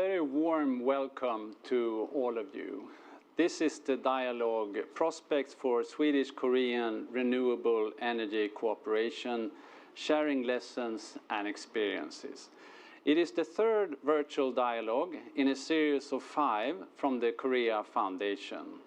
very warm welcome to all of you. This is the dialogue Prospects for Swedish-Korean Renewable Energy Cooperation, Sharing Lessons and Experiences. It is the third virtual dialogue in a series of 5 from the Korea Foundation.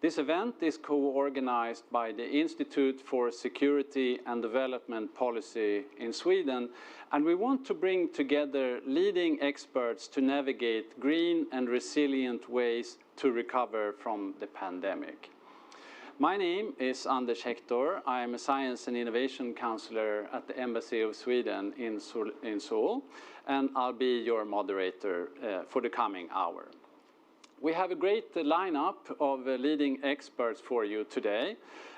This event is co-organized by the Institute for Security and Development Policy in Sweden, and we want to bring together leading experts to navigate green and resilient ways to recover from the pandemic. My name is Anders Hector. I am a Science and Innovation Counselor at the Embassy of Sweden in Seoul, and I'll be your moderator for the coming hour. We have a great lineup of leading experts for you today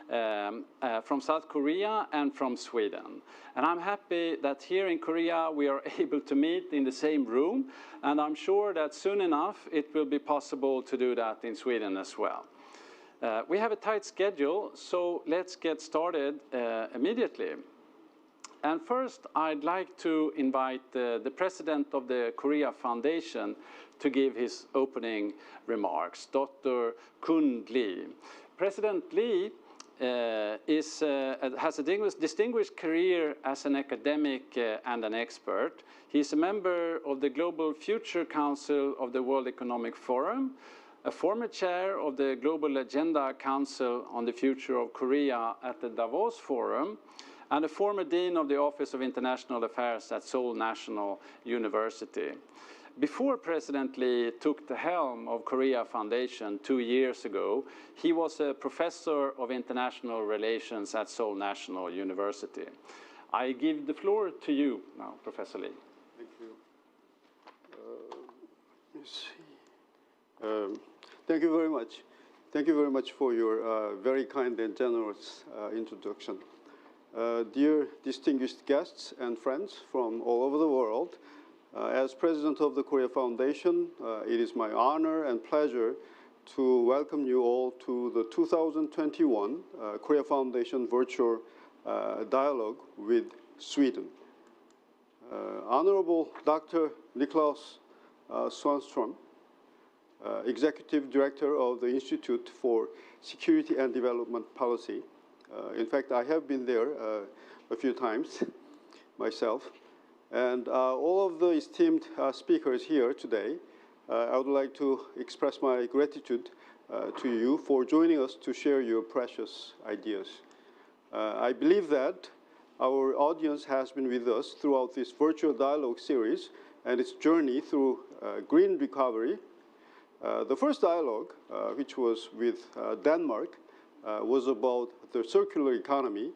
from South Korea and from Sweden. And I'm happy that here in Korea we are able to meet in the same room, and I'm sure that soon enough it will be possible to do that in Sweden as well. We have a tight schedule, so let's get started immediately. And first, I'd like to invite the president of the Korea Foundation to give his opening remarks, Dr. Geun Lee. President Lee has a distinguished career as an academic and an expert. He's a member of the Global Future Council of the World Economic Forum, a former chair of the Global Agenda Council on the Future of Korea at the Davos Forum, and a former dean of the Office of International Affairs at Seoul National University. Before President Lee took the helm of Korea Foundation 2 years ago, he was a professor of international relations at Seoul National University. I give the floor to you now, Professor Lee. Thank you. Let's see. Thank you very much. Thank you very much for your very kind and generous introduction. Dear distinguished guests and friends from all over the world, as president of the Korea Foundation, it is my honor and pleasure to welcome you all to the 2021 Korea Foundation Virtual Dialogue with Sweden. Honorable Dr. Niklas Swanström, Executive Director of the Institute for Security and Development Policy. In fact, I have been there a few times myself. And all of the esteemed speakers here today, I would like to express my gratitude to you for joining us to share your precious ideas. I believe that our audience has been with us throughout this virtual dialogue series and its journey through green recovery. The first dialogue, which was with Denmark, was about the circular economy,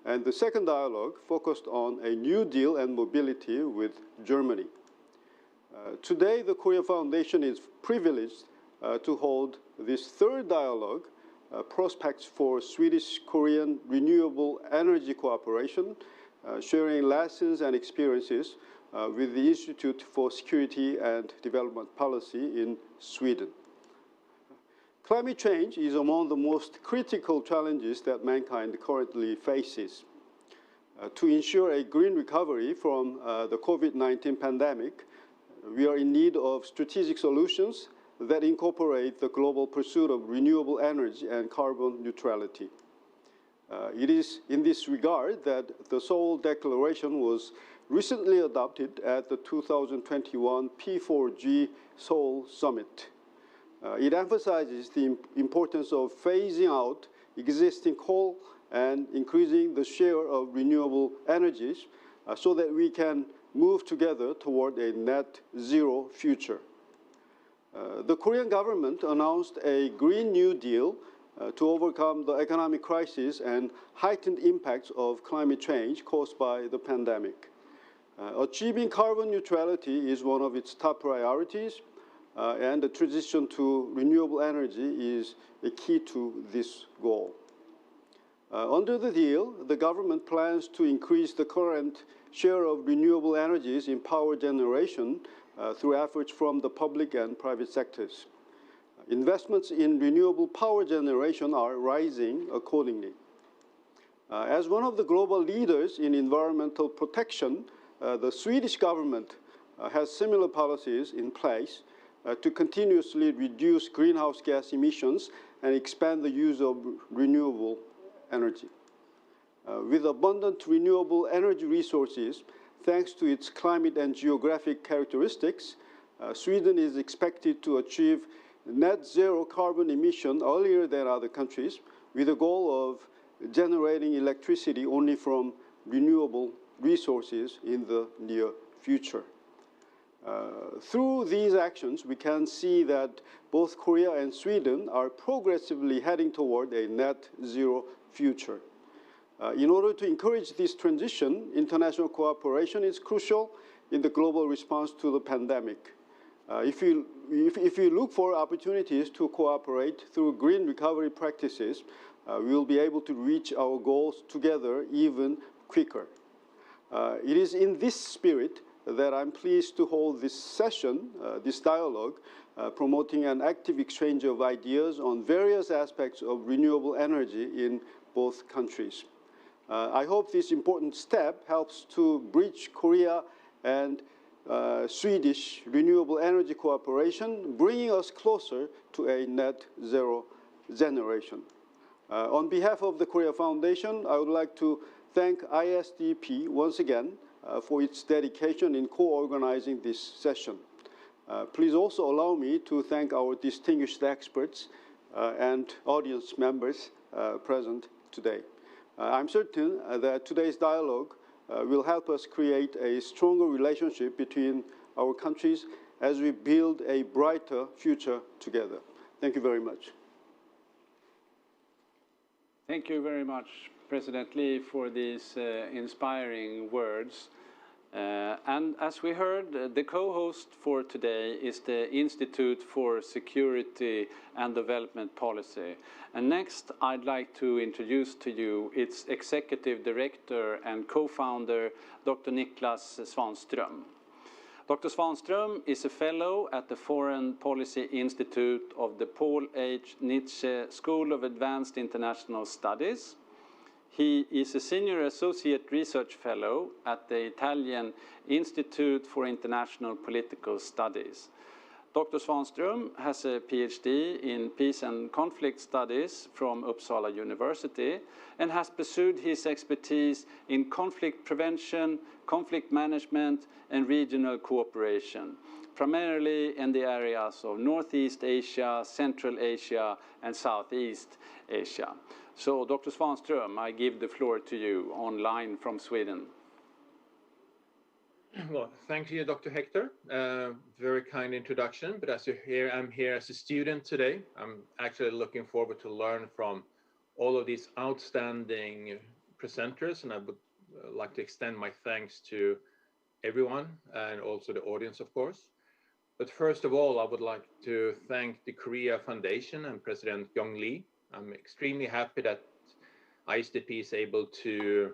and the second dialogue focused on a New Deal and mobility with Germany. Today, the Korea Foundation is privileged to hold this third dialogue, Prospects for Swedish-Korean Renewable Energy Cooperation, sharing lessons and experiences with the Institute for Security and Development Policy in Sweden. Climate change is among the most critical challenges that mankind currently faces. To ensure a green recovery from the COVID-19 pandemic, we are in need of strategic solutions that incorporate the global pursuit of renewable energy and carbon neutrality. It is in this regard that the Seoul Declaration was recently adopted at the 2021 P4G Seoul Summit. It emphasizes the importance of phasing out existing coal and increasing the share of renewable energies so that we can move together toward a net zero future. The Korean government announced a Green New Deal to overcome the economic crisis and heightened impacts of climate change caused by the pandemic. Achieving carbon neutrality is one of its top priorities, and the transition to renewable energy is a key to this goal. Under the deal, the government plans to increase the current share of renewable energies in power generation through efforts from the public and private sectors. Investments in renewable power generation are rising accordingly. As one of the global leaders in environmental protection, the Swedish government has similar policies in place to continuously reduce greenhouse gas emissions and expand the use of renewable energy. With abundant renewable energy resources, thanks to its climate and geographic characteristics, Sweden is expected to achieve net zero carbon emission earlier than other countries, with a goal of generating electricity only from renewable resources in the near future. Through these actions, we can see that both Korea and Sweden are progressively heading toward a net zero future. In order to encourage this transition, international cooperation is crucial in the global response to the pandemic. If we look for opportunities to cooperate through green recovery practices, we will be able to reach our goals together even quicker. It is in this spirit that I'm pleased to hold this session, this dialogue, promoting an active exchange of ideas on various aspects of renewable energy in both countries. I hope this important step helps to bridge Korea and Swedish renewable energy cooperation, bringing us closer to a net zero generation. On behalf of the Korea Foundation, I would like to thank ISDP once again for its dedication in co-organizing this session. Please also allow me to thank our distinguished experts and audience members present today. I'm certain that today's dialogue will help us create a stronger relationship between our countries as we build a brighter future together. Thank you very much. Thank you very much, President Lee, for these inspiring words. And as we heard, the co-host for today is the Institute for Security and Development Policy. And next, I'd like to introduce to you its Executive Director and co-founder, Dr. Niklas Swanström. Dr. Swanström is a fellow at the Foreign Policy Institute of the Paul H. Nietzsche School of Advanced International Studies. He is a Senior Associate Research Fellow at the Italian Institute for International Political Studies. Dr. Swanström has a PhD in Peace and Conflict Studies from Uppsala University and has pursued his expertise in conflict prevention, conflict management, and regional cooperation, primarily in the areas of Northeast Asia, Central Asia, and Southeast Asia. So, Dr. Swanström, I give the floor to you online from Sweden. Well, thank you, Dr. Hector. Very kind introduction, but as you hear, I'm here as a student today. I'm actually looking forward to learn from all of these outstanding presenters, and I would like to extend my thanks to everyone and also the audience, of course. But first of all, I would like to thank the Korea Foundation and President Geun Lee. I'm extremely happy that ISDP is able to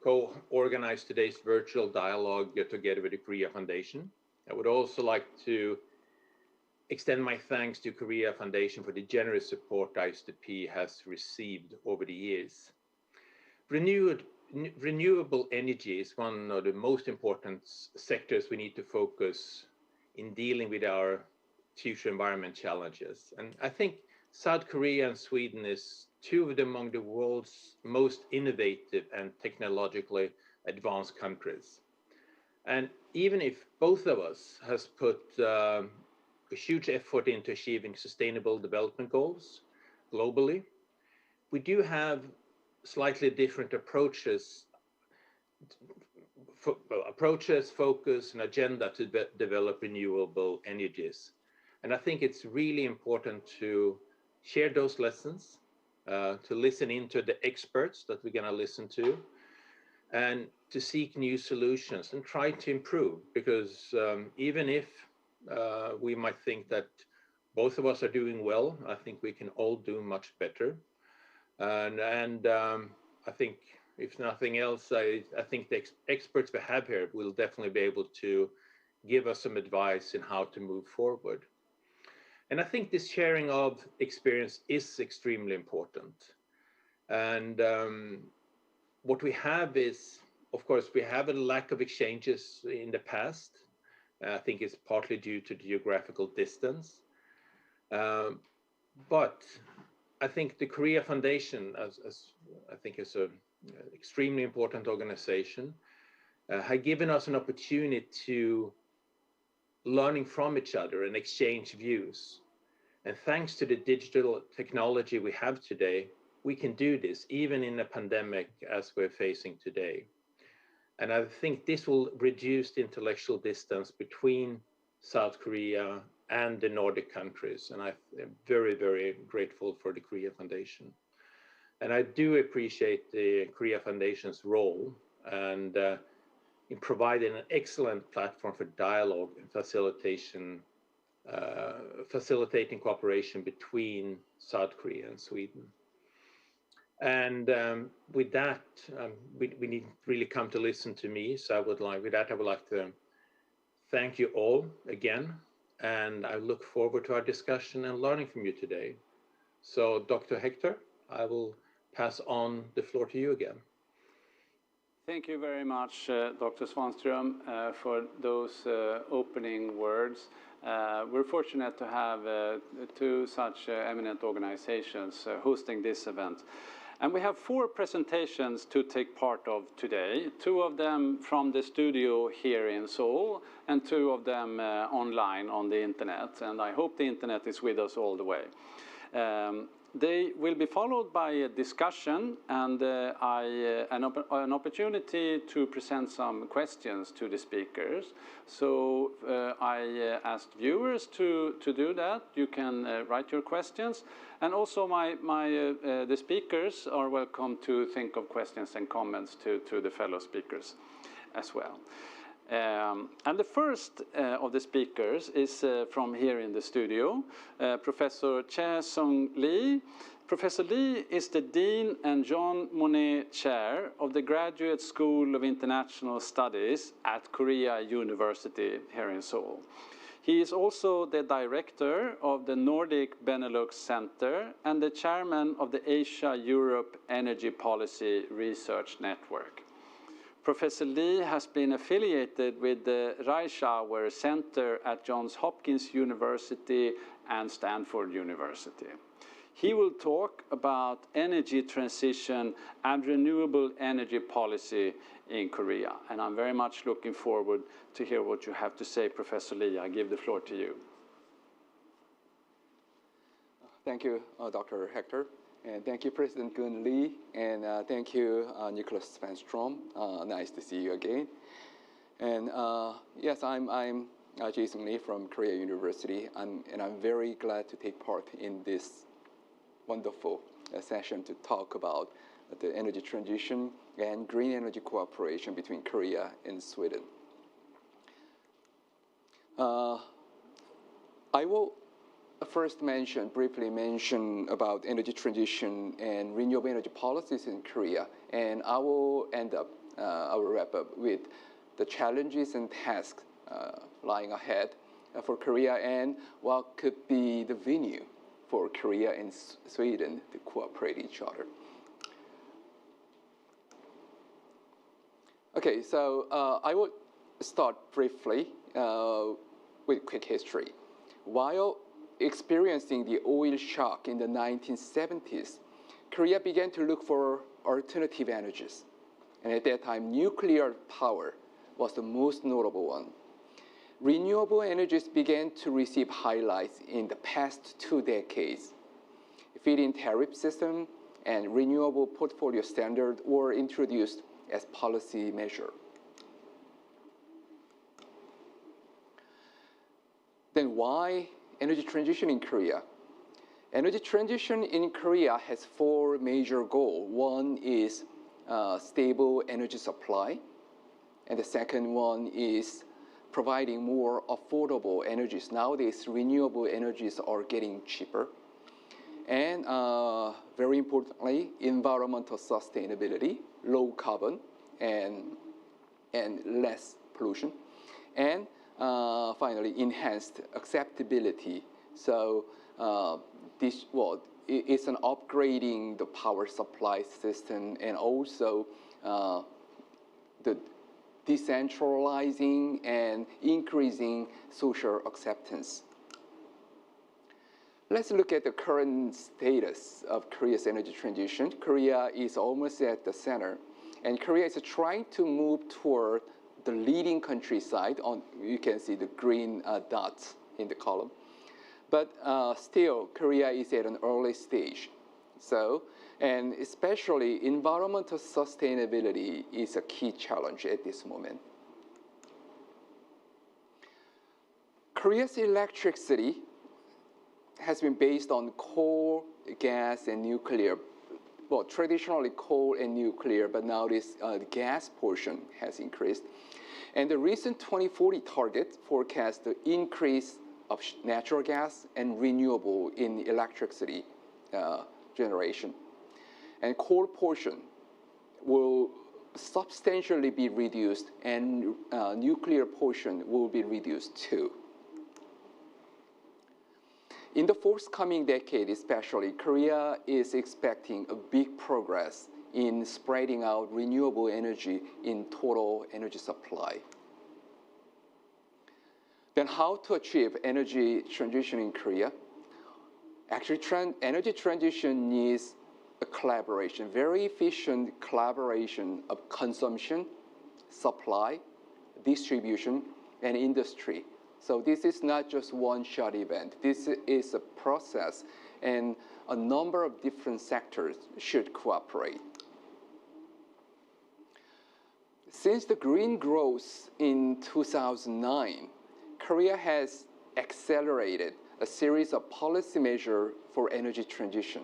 co-organize today's virtual dialogue together with the Korea Foundation. I would also like to extend my thanks to Korea Foundation for the generous support ISDP has received over the years. Renewable energy is one of the most important sectors we need to focus in dealing with our future environment challenges. And I think South Korea and Sweden is two of among the world's most innovative and technologically advanced countries. And even if both of us has put a huge effort into achieving sustainable development goals globally, we do have slightly different approaches, focus, and agenda to develop renewable energies. And I think it's really important to share those lessons, to listen into the experts that we're going to listen to, and to seek new solutions and try to improve, because even if we might think that both of us are doing well, I think we can all do much better. And I think, if nothing else, I think the experts we have here will definitely be able to give us some advice in how to move forward. And I think this sharing of experience is extremely important. And what we have is, of course, we have a lack of exchanges in the past. I think it's partly due to geographical distance. But I think the Korea Foundation, as I think is an extremely important organization, has given us an opportunity to learning from each other and exchange views. And thanks to the digital technology we have today, we can do this even in a pandemic as we're facing today. And I think this will reduce the intellectual distance between South Korea and the Nordic countries. And I'm very, very grateful for the Korea Foundation. And I do appreciate the Korea Foundation's role and in providing an excellent platform for dialogue and facilitating cooperation between South Korea and Sweden. And with that, we need really come to listen to me. So I would like to thank you all again. And I look forward to our discussion and learning from you today. So Dr. Hector, I will pass on the floor to you again. Thank you very much, Dr. Swanström, for those opening words. We're fortunate to have two such eminent organizations hosting this event. And we have 4 presentations to take part of today, 2 of them from the studio here in Seoul, and 2 of them online on the internet. And I hope the internet is with us all the way. They will be followed by a discussion and an opportunity to present some questions to the speakers. So I asked viewers to do that. You can write your questions. And also the speakers are welcome to think of questions and comments to the fellow speakers as well. And the first of the speakers is from here in the studio, Professor Jae-Seung Lee. Professor Lee is the Dean and John Monet Chair of the Graduate School of International Studies at Korea University here in Seoul. He is also the director of the Nordic Benelux Center and the chairman of the Asia-Europe Energy Policy Research Network. Professor Lee has been affiliated with the Reischauer Center at Johns Hopkins University and Stanford University. He will talk about energy transition and renewable energy policy in Korea. And I'm very much looking forward to hear what you have to say, Professor Lee. I give the floor to you. Thank you, Dr. Hector. And thank you, President Geun Lee, and thank you, Niklas Swanström. Nice to see you again. And yes, I'm Jae-Seung Lee from Korea University, and I'm very glad to take part in this wonderful session to talk about the energy transition and green energy cooperation between Korea and Sweden. I will first briefly mention about energy transition and renewable energy policies in Korea, and I will wrap up with the challenges and tasks lying ahead for Korea and what could be the venue for Korea and Sweden to cooperate each other. Okay, so I will start briefly with quick history. While experiencing the oil shock in the 1970s, Korea began to look for alternative energies. And at that time, nuclear power was the most notable one. Renewable energies began to receive highlights in the past 2 decades. Feed-in tariff system and renewable portfolio standard were introduced as policy measure. Then why energy transition in Korea? Energy transition in Korea has 4 major goals. One is stable energy supply, and the second one is providing more affordable energies. Nowadays, renewable energies are getting cheaper. And very importantly, environmental sustainability, low carbon, and less pollution. And finally, enhanced acceptability. So this is an upgrading the power supply system and also the decentralizing and increasing social acceptance. Let's look at the current status of Korea's energy transition. Korea is almost at the center, and Korea is trying to move toward the leading countryside. You can see the green dots in the column. But still, Korea is at an early stage. And especially environmental sustainability is a key challenge at this moment. Korea's electricity has been based on coal, gas, and nuclear. Well, traditionally coal and nuclear, but now the gas portion has increased. And the recent 2040 target forecasts the increase of natural gas and renewable in electricity generation. And coal portion will substantially be reduced, and nuclear portion will be reduced too. In the forthcoming decade especially, Korea is expecting a big progress in spreading out renewable energy in total energy supply. Then how to achieve energy transition in Korea? Actually, energy transition needs a collaboration, very efficient collaboration of consumption, supply, distribution, and industry. So this is not just one-shot event. This is a process, and a number of different sectors should cooperate. Since the green growth in 2009, Korea has accelerated a series of policy measures for energy transition.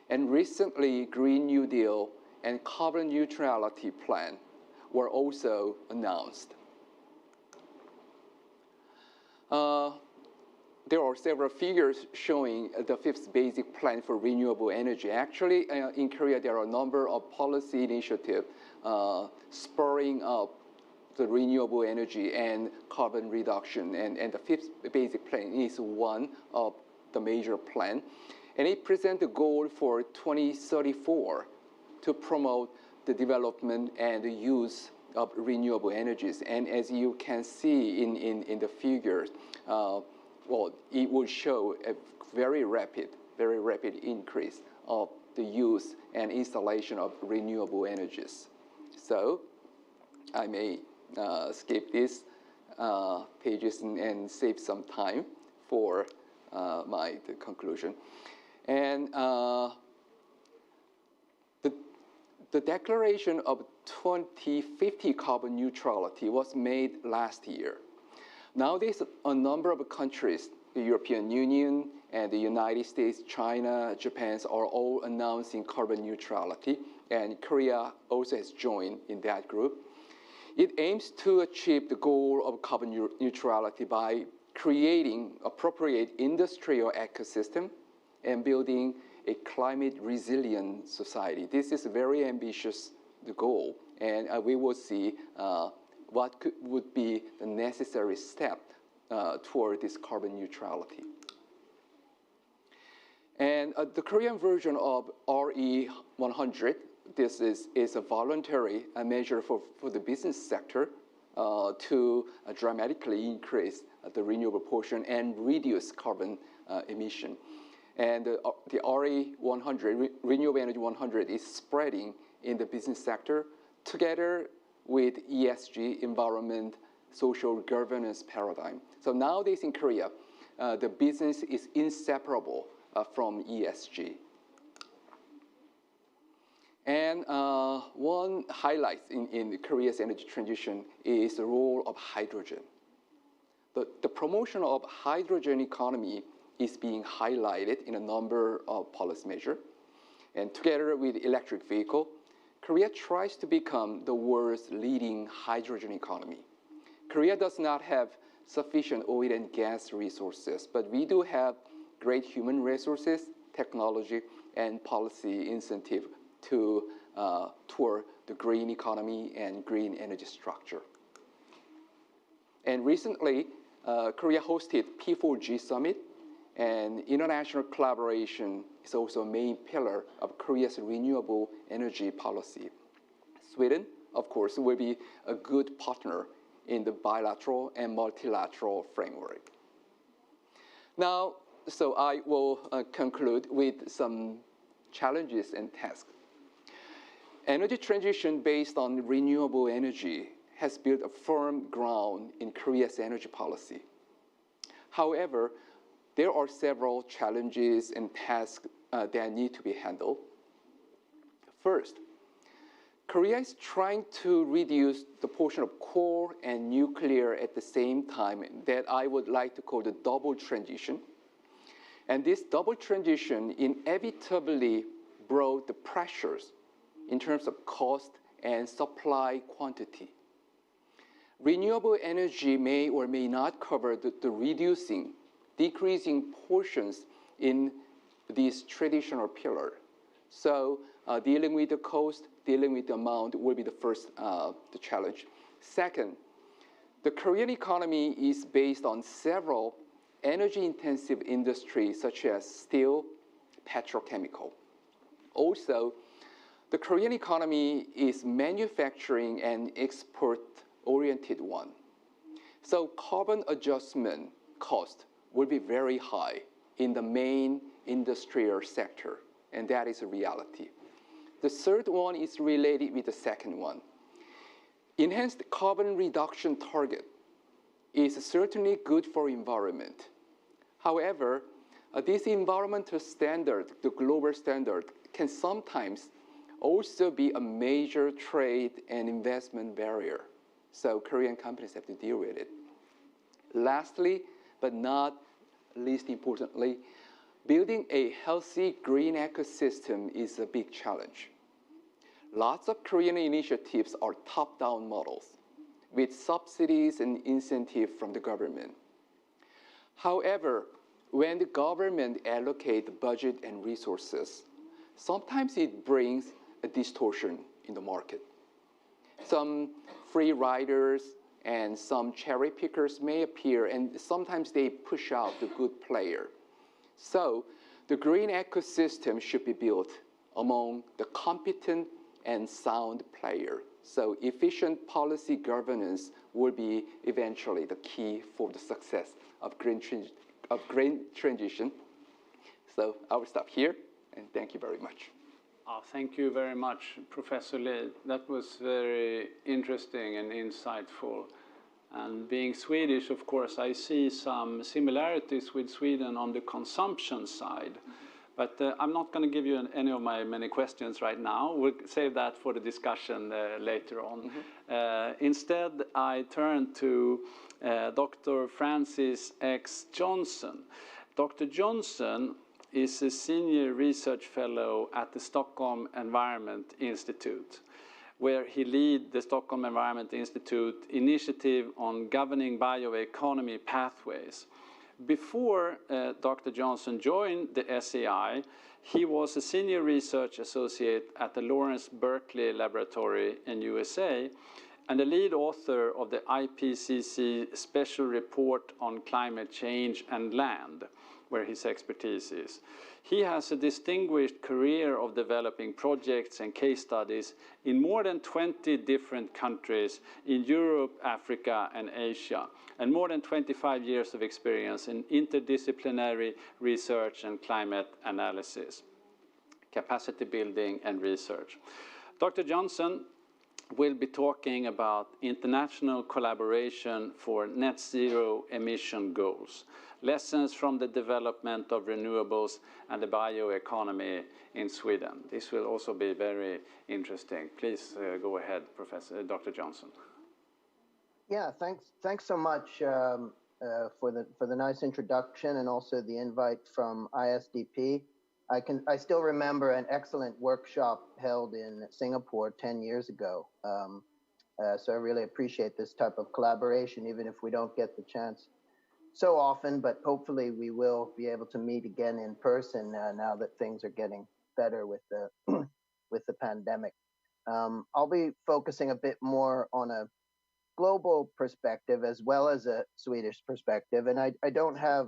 And recently, Green New Deal and carbon neutrality plan were also announced. There are several figures showing the fifth basic plan for renewable energy. Actually, in Korea, there are a number of policy initiatives spurring up the renewable energy and carbon reduction. And the fifth basic plan is one of the major plan. And it presents a goal for 2034 to promote the development and the use of renewable energies. And as you can see in the figures, well, it will show a very rapid increase of the use and installation of renewable energies. So I may skip these pages and save some time for the conclusion. And the declaration of 2050 carbon neutrality was made last year. Nowadays, a number of countries, the European Union and the United States, China, Japan, are all announcing carbon neutrality, and Korea also has joined in that group. It aims to achieve the goal of carbon neutrality by creating appropriate industrial ecosystem and building a climate-resilient society. This is a very ambitious goal, and we will see what would be the necessary step toward this carbon neutrality. And the Korean version of RE100, this is a voluntary measure for the business sector to dramatically increase the renewable portion and reduce carbon emission. And the RE100, Renewable Energy 100, is spreading in the business sector together with ESG, environment, social governance paradigm. So nowadays in Korea, the business is inseparable from ESG. And one highlight in Korea's energy transition is the role of hydrogen. The promotion of hydrogen economy is being highlighted in a number of policy measures. And together with electric vehicle, Korea tries to become the world's leading hydrogen economy. Korea does not have sufficient oil and gas resources, but we do have great human resources, technology, and policy incentive toward the green economy and green energy structure. And recently, Korea hosted P4G Summit, and international collaboration is also a main pillar of Korea's renewable energy policy. Sweden, of course, will be a good partner in the bilateral and multilateral framework. Now, so I will conclude with some challenges and tasks. Energy transition based on renewable energy has built a firm ground in Korea's energy policy. However, there are several challenges and tasks that need to be handled. First, Korea is trying to reduce the portion of coal and nuclear at the same time that I would like to call the double transition. And this double transition inevitably brought the pressures in terms of cost and supply quantity. Renewable energy may or may not cover the decreasing portions in this traditional pillar. So dealing with the cost, dealing with the amount will be the first the challenge. Second, the Korean economy is based on several energy-intensive industries such as steel, petrochemical. Also, the Korean economy is manufacturing and export-oriented one. So carbon adjustment cost will be very high in the main industrial sector, and that is a reality. The third one is related with the second one. Enhanced carbon reduction target is certainly good for environment. However, this environmental standard, the global standard, can sometimes also be a major trade and investment barrier. So Korean companies have to deal with it. Lastly, but not least importantly, building a healthy green ecosystem is a big challenge. Lots of Korean initiatives are top-down models with subsidies and incentives from the government. However, when the government allocates budget and resources, sometimes it brings a distortion in the market. Some free riders and some cherry pickers may appear, and sometimes they push out the good player. So the green ecosystem should be built among the competent and sound player. So efficient policy governance will be eventually the key for the success of green transition. So I will stop here, and thank you very much. Thank you very much, Professor Lee. That was very interesting and insightful. And being Swedish, of course, I see some similarities with Sweden on the consumption side. But I'm not going to give you any of my many questions right now. We'll save that for the discussion later on. Instead, I turn to Dr. Francis X. Johnson. Dr. Johnson is a senior research fellow at the Stockholm Environment Institute, where he leads the Stockholm Environment Institute initiative on governing bioeconomy pathways. Before Dr. Johnson joined the SEI, he was a senior research associate at the Lawrence Berkeley Laboratory in USA and the lead author of the IPCC Special Report on Climate Change and Land, where his expertise is. He has a distinguished career of developing projects and case studies in more than 20 different countries in Europe, Africa, and Asia, and more than 25 years of experience in interdisciplinary research and climate analysis, capacity building, and research. Dr. Johnson will be talking about international collaboration for net zero emission goals, lessons from the development of renewables and the bioeconomy in Sweden. This will also be very interesting. Please go ahead, Dr. Johnson. Yeah, thanks so much for the nice introduction and also the invite from ISDP. I still remember an excellent workshop held in Singapore 10 years ago. So I really appreciate this type of collaboration, even if we don't get the chance so often, but hopefully we will be able to meet again in person now that things are getting better with the with the pandemic. I'll be focusing a bit more on a global perspective as well as a Swedish perspective, and I don't have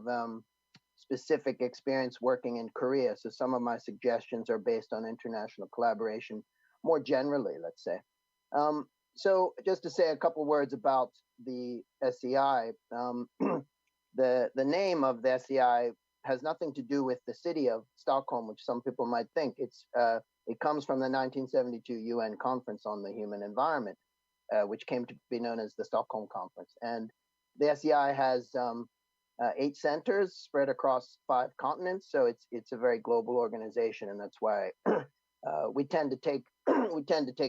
specific experience working in Korea, so some of my suggestions are based on international collaboration more generally, let's say. So just to say a couple words about the SEI, the name of the SEI has nothing to do with the city of Stockholm, which some people might think. It comes from the 1972 UN Conference on the Human Environment, which came to be known as the Stockholm Conference. And the SEI has 8 centers spread across 5 continents, so it's a very global organization, and that's why we tend to take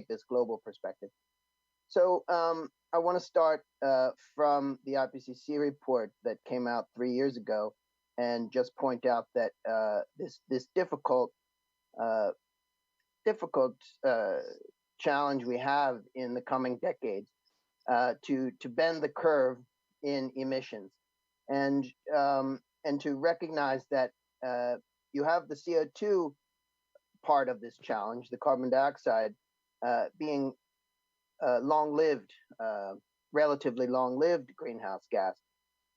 this global perspective. So I want to start from the IPCC report that came out 3 years ago, and just point out that this difficult challenge we have in the coming decades to bend the curve in emissions, and to recognize that you have the CO2 part of this challenge, the carbon dioxide, being long-lived, relatively long-lived greenhouse gas,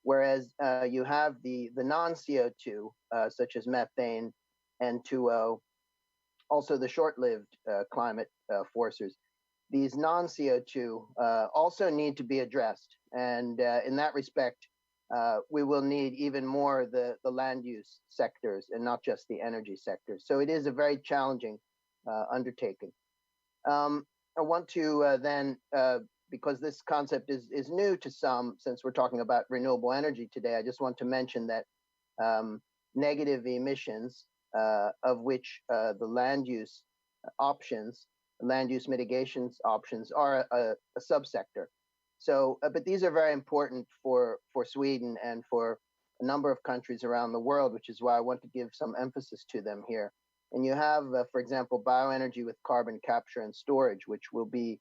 whereas you have the non-CO2, such as methane, N2O, also the short-lived climate forcers. These non-CO2 also need to be addressed, and in that respect, we will need even more the land use sectors and not just the energy sector. So it is a very challenging undertaking. I want to then, because this concept is new to some, since we're talking about renewable energy today, I just want to mention that negative emissions, of which the land use options, land use mitigations options, are a subsector. So, but these are very important for Sweden and for a number of countries around the world, which is why I want to give some emphasis to them here. And you have, for example, bioenergy with carbon capture and storage, which will be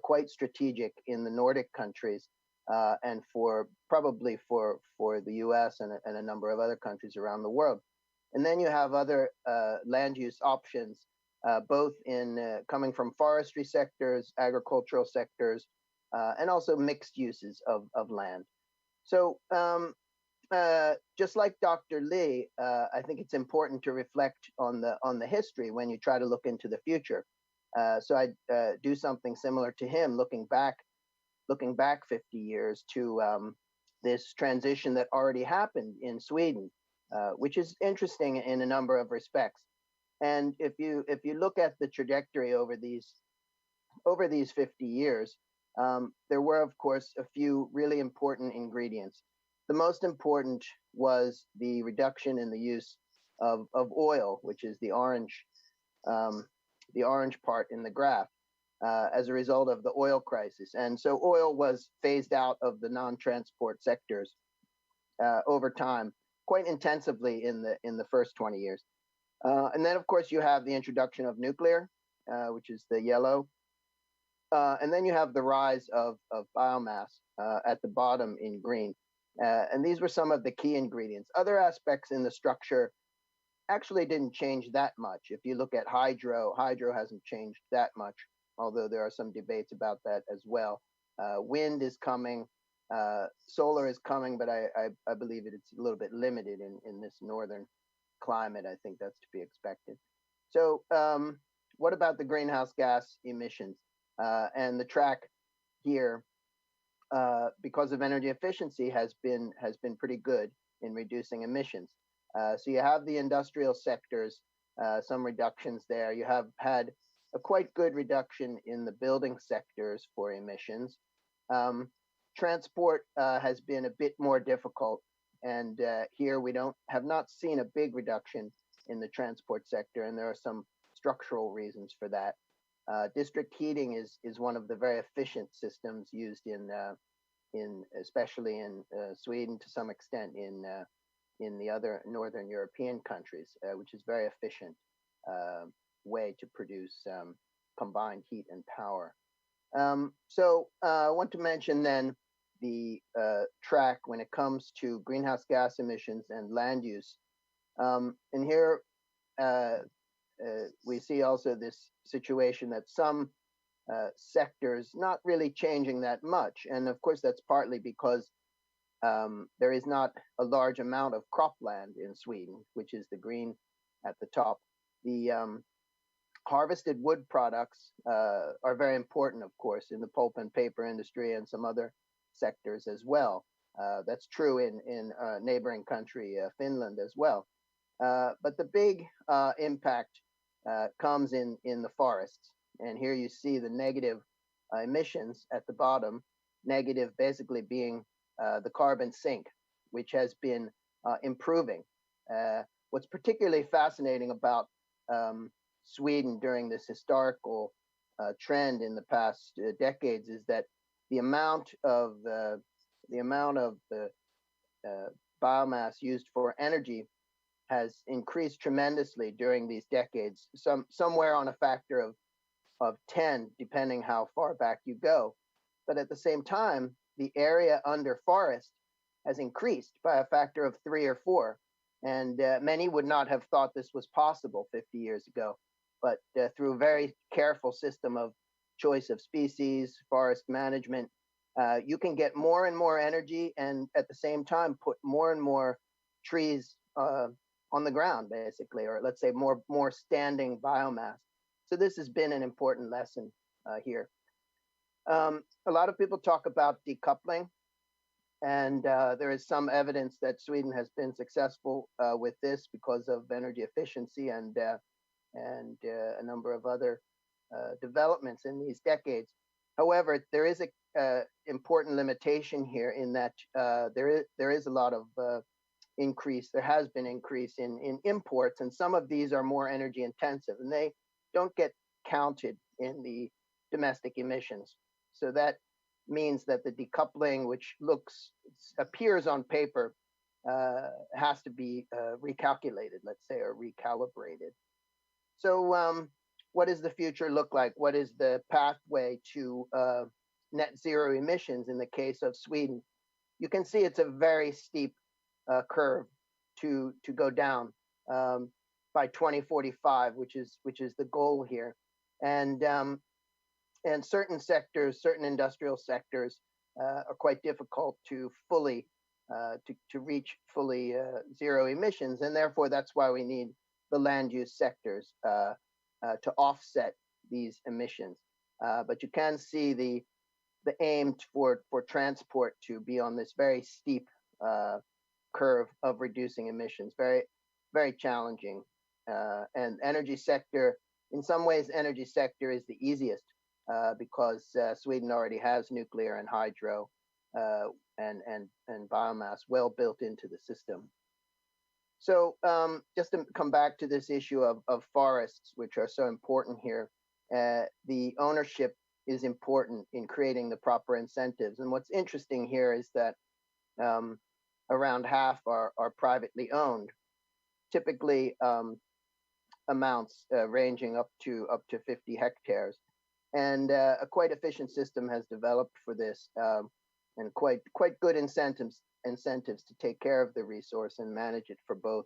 quite strategic in the Nordic countries, and probably for the US and a number of other countries around the world. And then you have other land use options, both in coming from forestry sectors, agricultural sectors, and also mixed uses of land. So just like Dr. Lee, I think it's important to reflect on the history when you try to look into the future. So I do something similar to him, looking back 50 years to this transition that already happened in Sweden, which is interesting in a number of respects. And if you look at the trajectory over these 50 years, there were, of course, a few really important ingredients. The most important was the reduction in the use of oil, which is the orange part in the graph, as a result of the oil crisis. And so oil was phased out of the non-transport sectors over time, quite intensively in the first 20 years. And then, of course, you have the introduction of nuclear, which is the yellow. And then you have the rise of biomass at the bottom in green. And these were some of the key ingredients. Other aspects in the structure actually didn't change that much. If you look at hydro hasn't changed that much, although there are some debates about that as well. Wind is coming, solar is coming, but I believe it's a little bit limited in this northern climate. I think that's to be expected. So what about the greenhouse gas emissions? And the track here, because of energy efficiency, has been pretty good in reducing emissions. So you have the industrial sectors, some reductions there. You have had a quite good reduction in the building sectors for emissions. Transport has been a bit more difficult, and here we have not seen a big reduction in the transport sector, and there are some structural reasons for that. District heating is one of the very efficient systems used especially in Sweden, to some extent in the other Northern European countries, which is very efficient way to produce combined heat and power. So I want to mention then the track when it comes to greenhouse gas emissions and land use. And here we see also this situation that some sectors not really changing that much. And of course, that's partly because there is not a large amount of cropland in Sweden, which is the green at the top. harvested wood products are very important, of course, in the pulp and paper industry and some other sectors as well. That's true in neighboring country, Finland, as well. But the big impact comes in the forests. And here you see the negative emissions at the bottom, negative basically being the carbon sink, which has been improving. What's particularly fascinating about Sweden during this historical trend in the past decades is that the amount of biomass used for energy has increased tremendously during these decades, somewhere on a factor of 10, depending how far back you go. But at the same time, the area under forest has increased by a factor of 3 or 4. And many would not have thought this was possible 50 years ago. But through a very careful system of choice of species, forest management, you can get more and more energy and at the same time put more and more trees on the ground, basically, or let's say more standing biomass. So this has been an important lesson here. A lot of people talk about decoupling, and there is some evidence that Sweden has been successful with this because of energy efficiency and a number of other developments in these decades. However, there is a important limitation here in that there is a lot of increase. There has been increase in imports, and some of these are more energy intensive, and they don't get counted in the domestic emissions. So that means that the decoupling, which appears on paper, has to be recalculated, let's say, or recalibrated. So what does the future look like? What is the pathway to net zero emissions in the case of Sweden? You can see it's a very steep curve to go down by 2045, which is the goal here. And certain sectors, certain industrial sectors, are quite difficult to fully to reach fully zero emissions, and therefore that's why we need the land use sectors to offset these emissions. But you can see the aim for transport to be on this very steep curve of reducing emissions, very, very challenging. And energy sector, in some ways, energy sector is the easiest because Sweden already has nuclear and hydro and biomass well built into the system. So just to come back to this issue of forests, which are so important here, the ownership is important in creating the proper incentives. And what's interesting here is that around half are privately owned, typically amounts ranging up to 50 hectares. And a quite efficient system has developed for this, and quite good incentives to take care of the resource and manage it for both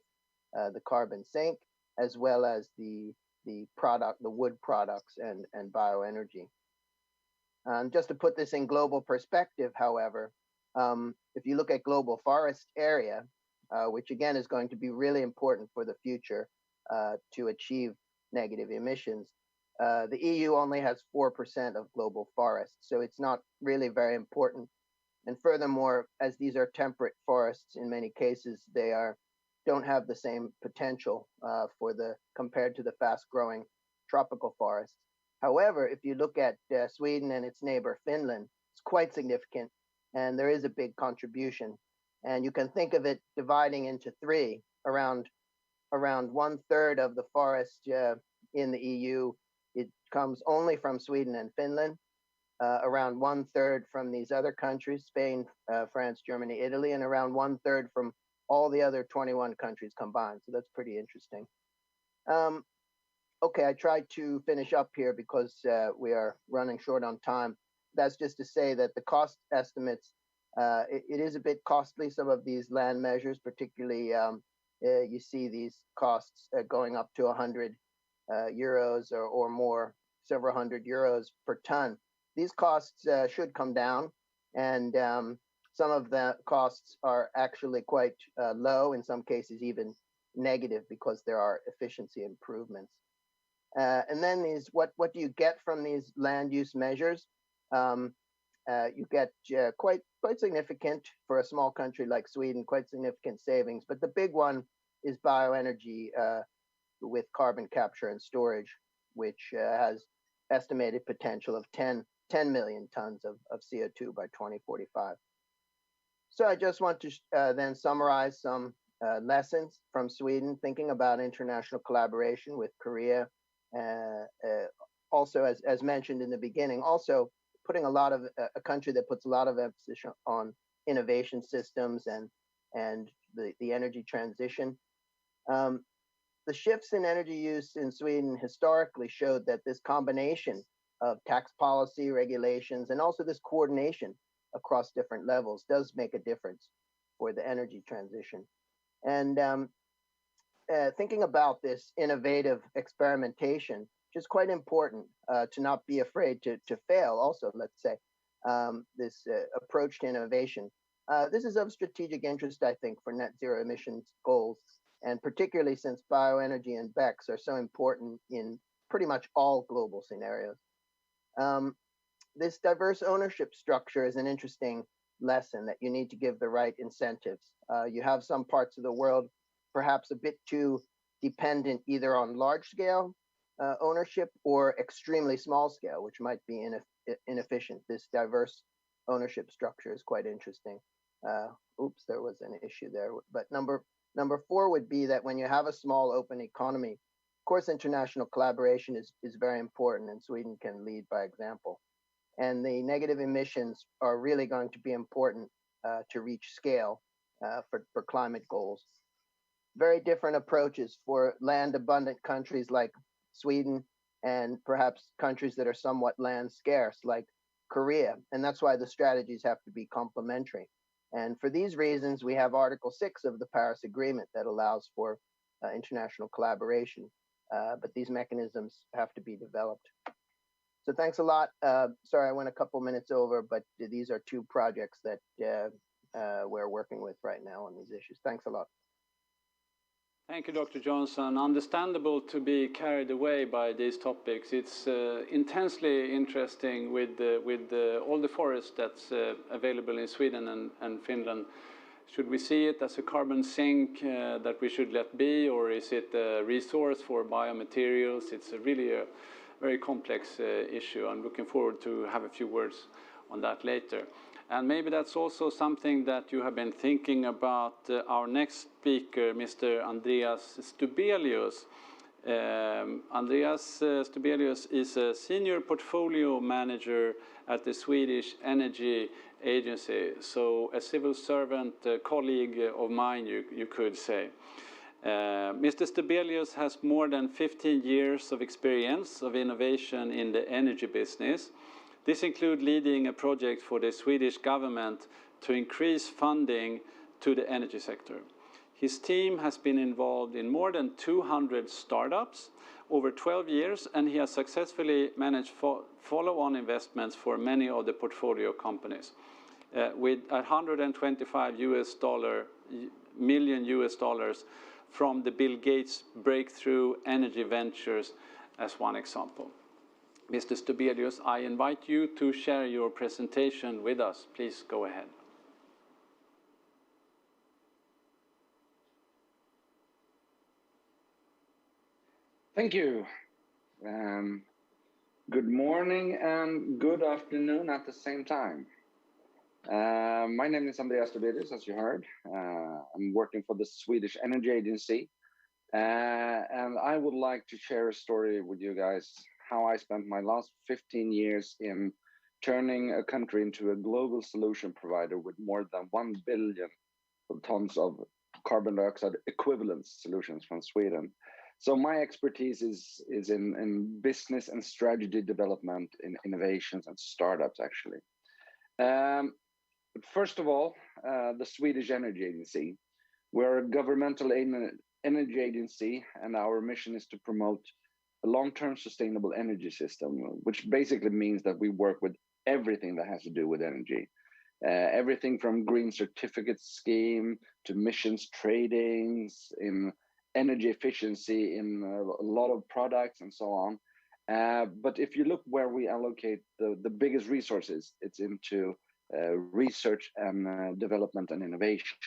the carbon sink as well as the wood products and bioenergy. Just to put this in global perspective, however, if you look at global forest area, which again is going to be really important for the future to achieve negative emissions, the EU only has 4% of global forests, so it's not really very important. And furthermore, as these are temperate forests, in many cases, they don't have the same potential compared to the fast-growing tropical forests. However, if you look at Sweden and its neighbor Finland, it's quite significant, and there is a big contribution. And you can think of it dividing into 3. Around 1/3 of the forest in the EU, it comes only from Sweden and Finland. Around 1/3 from these other countries, Spain, France, Germany, Italy, and around 1/3 from all the other 21 countries combined. So that's pretty interesting. Okay, I tried to finish up here because we are running short on time. That's just to say that the cost estimates, it is a bit costly, some of these land measures, particularly you see these costs going up to 100 euros or more, several hundred euros per ton. These costs should come down, and some of the costs are actually quite low, in some cases even negative, because there are efficiency improvements. And then what do you get from these land use measures? You get quite significant, for a small country like Sweden, quite significant savings. But the big one is bioenergy with carbon capture and storage, which has estimated potential of 10 million tons of CO2 by 2045. So I just want to then summarize some lessons from Sweden, thinking about international collaboration with Korea. Also, as mentioned in the beginning, also putting a country that puts a lot of emphasis on innovation systems and the energy transition. The shifts in energy use in Sweden historically showed that this combination of tax policy, regulations, and also this coordination across different levels does make a difference for the energy transition. And thinking about this innovative experimentation, which is quite important to not be afraid to fail also, let's say, this approach to innovation. This is of strategic interest, I think, for net zero emissions goals, and particularly since bioenergy and BECCS are so important in pretty much all global scenarios. This diverse ownership structure is an interesting lesson that you need to give the right incentives. You have some parts of the world perhaps a bit too dependent either on large scale ownership or extremely small scale, which might be inefficient. This diverse ownership structure is quite interesting. Oops, there was an issue there. But number 4 would be that when you have a small open economy, of course, international collaboration is very important, and Sweden can lead by example. And the negative emissions are really going to be important to reach scale for climate goals. Very different approaches for land abundant countries like Sweden and perhaps countries that are somewhat land scarce like Korea. And that's why the strategies have to be complementary. And for these reasons, we have Article 6 of the Paris Agreement that allows for international collaboration. But these mechanisms have to be developed. So thanks a lot. Sorry, I went a couple minutes over, but these are 2 projects that we're working with right now on these issues. Thanks a lot. Thank you, Dr. Johnson. Understandable to be carried away by these topics. It's intensely interesting with all the forest that's available in Sweden and Finland. Should we see it as a carbon sink that we should let be, or is it a resource for biomaterials? It's really a very complex issue. I'm looking forward to have a few words on that later. And maybe that's also something that you have been thinking about our next speaker, Mr. Andreas Stubelius. Andreas Stubelius is a senior portfolio manager at the Swedish Energy Agency, so a civil servant colleague of mine, you could say. Mr. Stubelius has more than 15 years of experience of innovation in the energy business. This includes leading a project for the Swedish government to increase funding to the energy sector. His team has been involved in more than 200 startups over 12 years, and he has successfully managed follow-on investments for many of the portfolio companies, with $125 million from the Bill Gates Breakthrough Energy Ventures as one example. Mr. Stubelius, I invite you to share your presentation with us. Please go ahead. Thank you. Good morning and good afternoon at the same time. My name is Andreas Stubelius, as you heard. I'm working for the Swedish Energy Agency. And I would like to share a story with you guys, how I spent my last 15 years in turning a country into a global solution provider with more than 1 billion tons of carbon dioxide equivalent solutions from Sweden. So my expertise is in business and strategy development, in innovations and startups, actually. But first of all, the Swedish Energy Agency. We're a governmental energy agency, and our mission is to promote a long-term sustainable energy system, which basically means that we work with everything that has to do with energy. Everything from green certificate scheme to emissions tradings, in energy efficiency in a lot of products and so on. But if you look where we allocate the biggest resources, it's into research and development and innovation.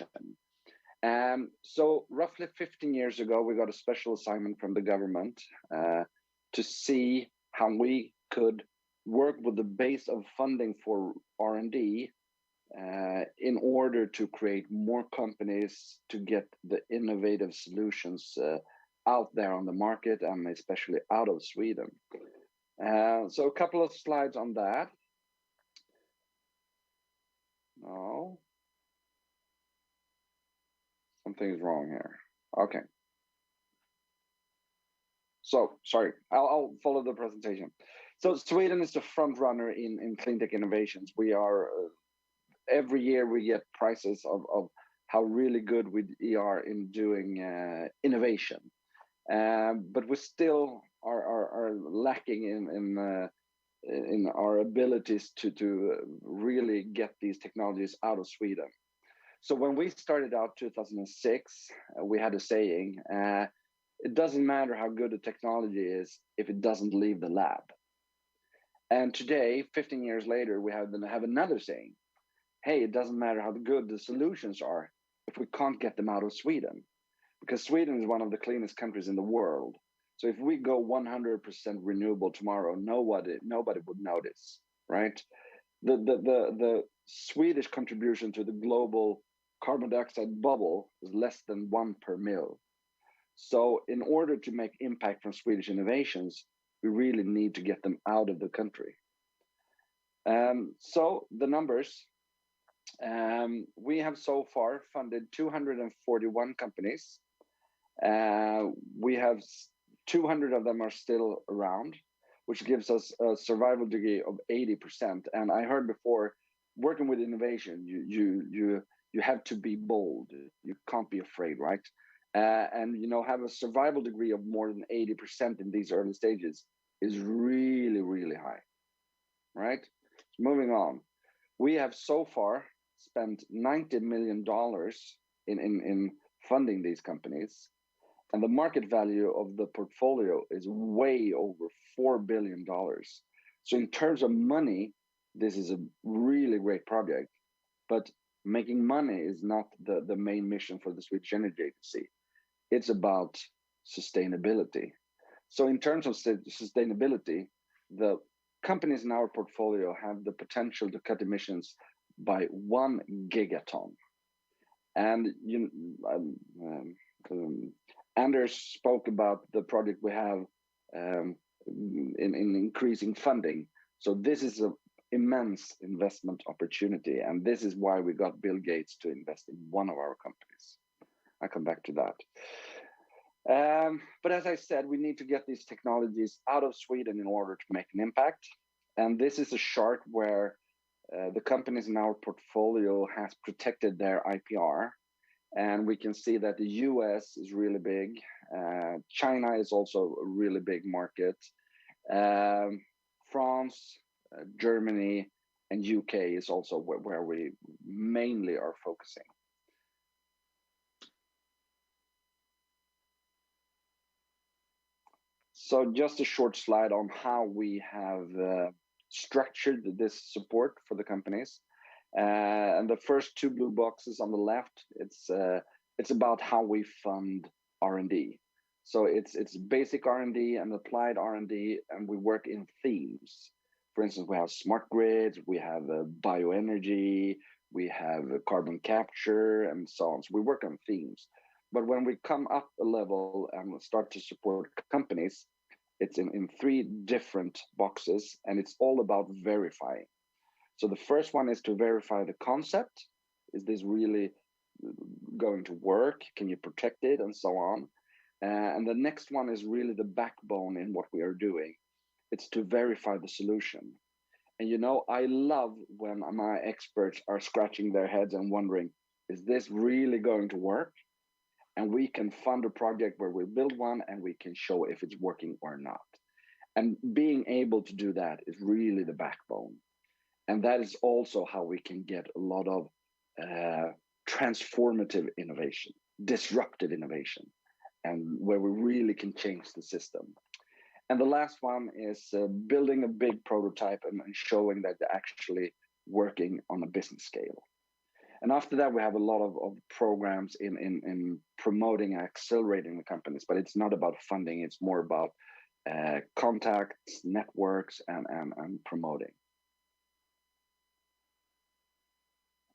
So roughly 15 years ago, we got a special assignment from the government to see how we could work with the base of funding for R&D in order to create more companies to get the innovative solutions out there on the market, and especially out of Sweden. So a couple of slides on that. No. Something is wrong here. Okay. So, sorry, I'll follow the presentation. So Sweden is the front runner in clean tech innovations. We are, every year we get prizes of how really good we are in doing innovation. But we still are lacking in our abilities to really get these technologies out of Sweden. So when we started out 2006, we had a saying, it doesn't matter how good the technology is if it doesn't leave the lab. And today, 15 years later, we have another saying, hey, it doesn't matter how good the solutions are if we can't get them out of Sweden. Because Sweden is one of the cleanest countries in the world. So if we go 100% renewable tomorrow, nobody would notice, right? The Swedish contribution to the global carbon dioxide bubble is less than 1 per mil. So in order to make impact from Swedish innovations, we really need to get them out of the country. So the numbers, we have so far funded 241 companies. We have 200 of them are still around, which gives us a survival degree of 80%. And I heard before, working with innovation, you have to be bold. You can't be afraid, right? And have a survival degree of more than 80% in these early stages is really, really high, right? Moving on, we have so far spent $90 million in funding these companies, and the market value of the portfolio is way over $4 billion. So in terms of money, this is a really great project, but making money is not the main mission for the Swedish Energy Agency. It's about sustainability. So in terms of sustainability, the companies in our portfolio have the potential to cut emissions by 1 gigaton. And Anders spoke about the project we have in increasing funding. So this is an immense investment opportunity, and this is why we got Bill Gates to invest in one of our companies. I'll come back to that. But as I said, we need to get these technologies out of Sweden in order to make an impact. And this is a chart where the companies in our portfolio has protected their IPR. And we can see that the US is really big. China is also a really big market. France, Germany, and UK is also where we mainly are focusing. So just a short slide on how we have structured this support for the companies. And the first 2 blue boxes on the left, it's about how we fund R&D. So it's basic R&D and applied R&D, and we work in themes. For instance, we have smart grids, we have bioenergy, we have carbon capture, and so on. So we work on themes. But when we come up a level and start to support companies, it's in 3 different boxes, and it's all about verifying. So the first one is to verify the concept. Is this really going to work? Can you protect it? And so on. And the next one is really the backbone in what we are doing. It's to verify the solution. And I love when my experts are scratching their heads and wondering, is this really going to work? And we can fund a project where we build one and we can show if it's working or not. And being able to do that is really the backbone. And that is also how we can get a lot of transformative innovation, disruptive innovation. and where we really can change the system. And the last one is building a big prototype and showing that they're actually working on a business scale. And after that, we have a lot of programs in promoting and accelerating the companies, but it's not about funding, it's more about contacts, networks, and promoting.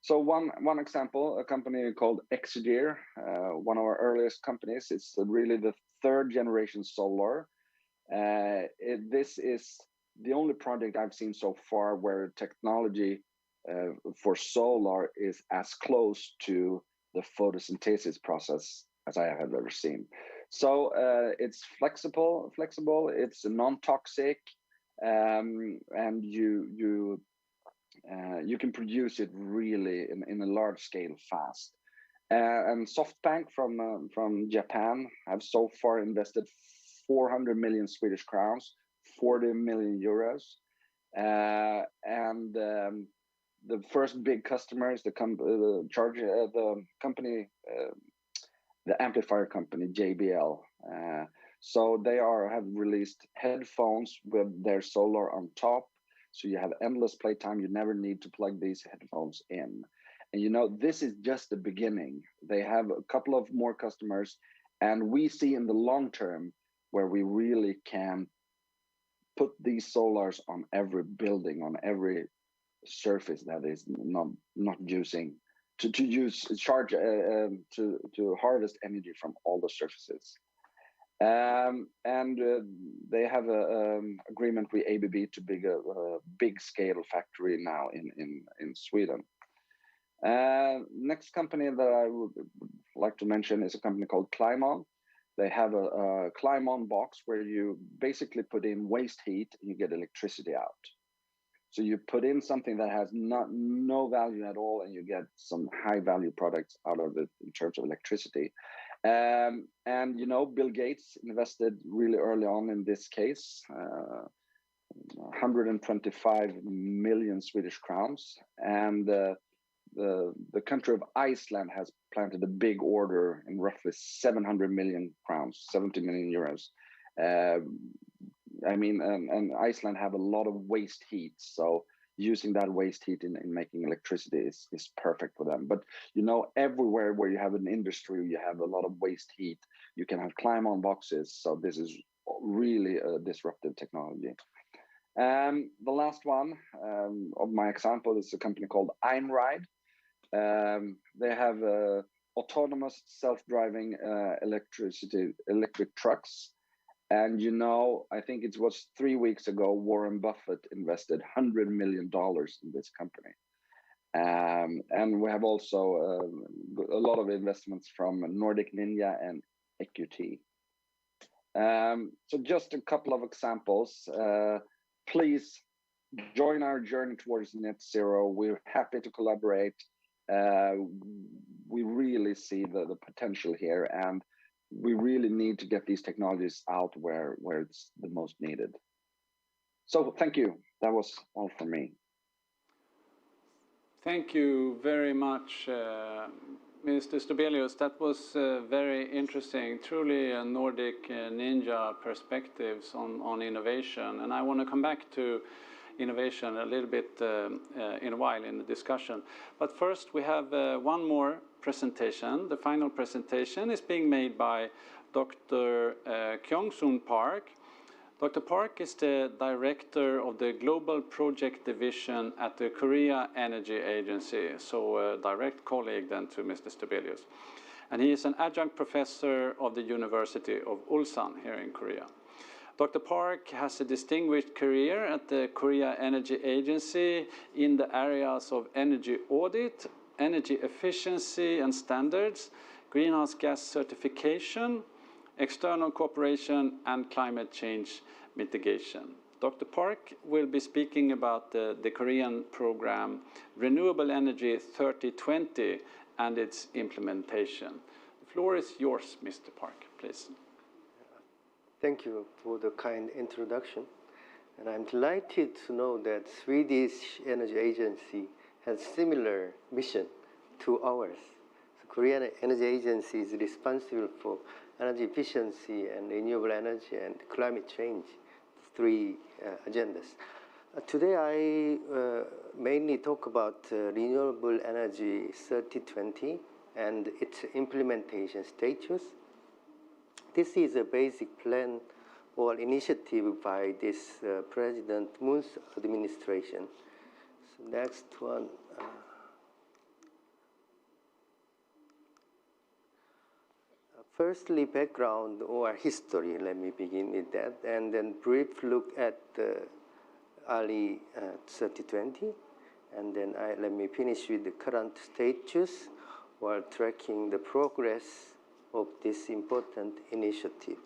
So one example, a company called Exeger, one of our earliest companies. It's really the third generation solar. This is the only project I've seen so far where technology for solar is as close to the photosynthesis process as I have ever seen. So it's flexible, it's non-toxic, and you can produce it really in a large scale fast. And SoftBank from Japan have so far invested 400 million Swedish crowns, 40 million euros, and the first big customer is the amplifier company JBL. So they have released headphones with their solar on top. So you have endless playtime. You never need to plug these headphones in. And you know, this is just the beginning. They have a couple of more customers, and we see in the long term where we really can put these solars on every building, on every surface that is not using to harvest energy from all the surfaces. They have an agreement with ABB to build a big scale factory now in Sweden. Next company that I would like to mention is a company called Climon. They have a Climon box where you basically put in waste heat and you get electricity out. So you put in something that has no value at all, and you get some high value products out of it in terms of electricity. And you know, Bill Gates invested really early on in this case, 125 million Swedish crowns, and the country of Iceland has planted a big order in roughly 700 million crowns, 70 million euros. I mean, and Iceland have a lot of waste heat, so using that waste heat in making electricity is perfect for them. But you know, everywhere where you have an industry, you have a lot of waste heat, you can have Climon boxes. So this is really a disruptive technology. The last one of my example is a company called Einride. They have autonomous self-driving electric trucks. And you know, I think it was 3 weeks ago, Warren Buffett invested $100 million in this company. And we have also a lot of investments from Nordic Ninja and EQT. So just a couple of examples. Please join our journey towards net zero. We're happy to collaborate. We really see the potential here, and we really need to get these technologies out where it's the most needed. So thank you. That was all from me. Thank you very much, Mr. Stobelius. That was very interesting, truly a Nordic ninja perspectives on innovation. And I want to come back to innovation a little bit in a while in the discussion. But first we have one more presentation. The final presentation is being made by Dr. Kyung-Soon Park. Dr. Park is the director of the Global Project Division at the Korea Energy Agency, so a direct colleague then to Mr. Stobelius. And he is an adjunct professor of the University of Ulsan here in Korea. Dr. Park has a distinguished career at the Korea Energy Agency in the areas of energy audit, energy efficiency and standards, greenhouse gas certification, external cooperation, and climate change mitigation. Dr. Park will be speaking about the Korean program Renewable Energy 3020 and its implementation. The floor is yours, Mr. Park, please. Thank you for the kind introduction. And I'm delighted to know that Swedish Energy Agency has similar mission to ours. The Korean Energy Agency is responsible for energy efficiency and renewable energy and climate change, three agendas. Today I mainly talk about renewable energy 3020 and its implementation status. This is a basic plan or initiative by this President Moon's administration. So next one. Firstly, background or history. Let me begin with that, and then brief look at the early 3020, and then let me finish with the current status while tracking the progress of this important initiative.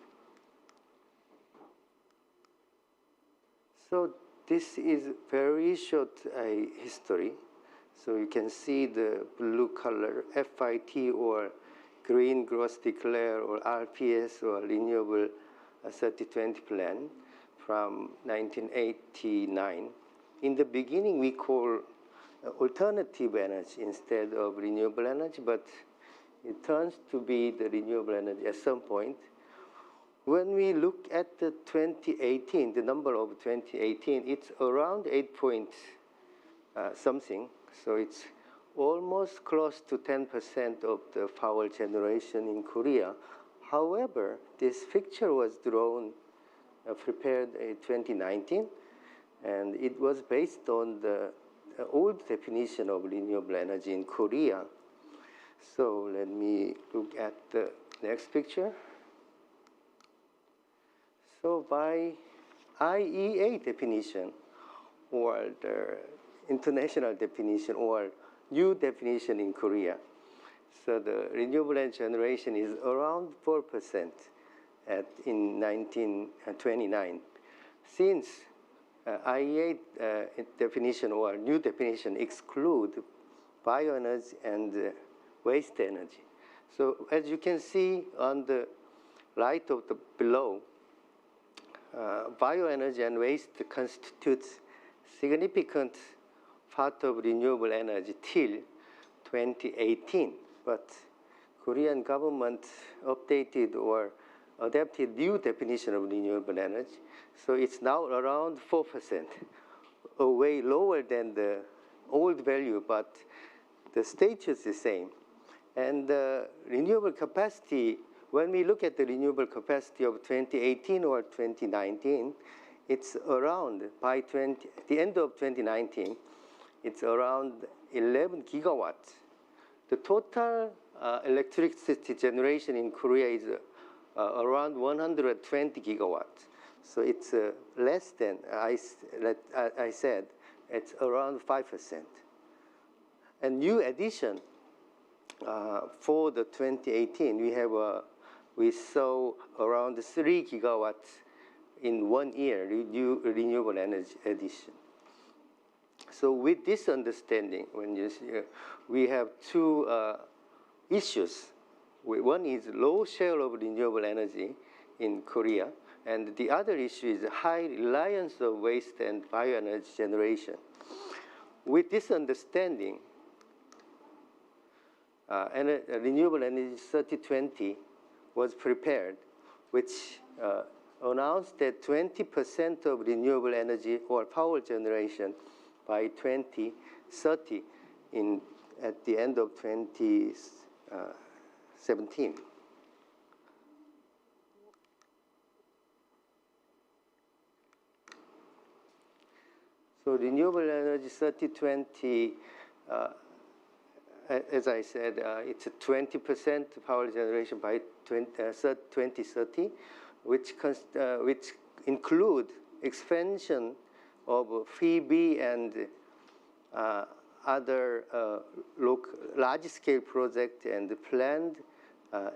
So this is very short history. So you can see the blue color, FIT or Green Growth Declare or RPS or Renewable 3020 Plan from 1989. In the beginning, we call alternative energy instead of renewable energy, but it turns to be the renewable energy at some point. When we look at the 2018, the number of 2018, it's around 8 point something. So it's almost close to 10% of the power generation in Korea. However, this picture was drawn, prepared in 2019, and it was based on the old definition of renewable energy in Korea. So let me look at the next picture. So by IEA definition, or the international definition, or new definition in Korea, so the renewable energy generation is around 4% in 1929. Since IEA definition or new definition exclude bioenergy and waste energy. So as you can see on the right of the below, bioenergy and waste constitutes significant part of renewable energy till 2018. But Korean government updated or adapted new definition of renewable energy. So it's now around 4%, way lower than the old value, but the status is the same. And the renewable capacity, when we look at the renewable capacity of 2018 or 2019, it's around, by the end of 2019, it's around 11 gigawatts. The total electricity generation in Korea is around 120 gigawatts. So it's less than, I said, it's around 5%. And new addition for the 2018, we saw around 3 gigawatts in 1 year, new renewable energy addition. So with this understanding, when you see, we have two issues. One is low share of renewable energy in Korea, and the other issue is high reliance of waste and bioenergy generation. With this understanding, Renewable Energy 3020 was prepared, which announced that 20% of renewable energy or power generation by 2030 at the end of 2017. So renewable energy 3020, as I said, it's a 20% power generation by 2030, which include expansion of PV and other large-scale project and planned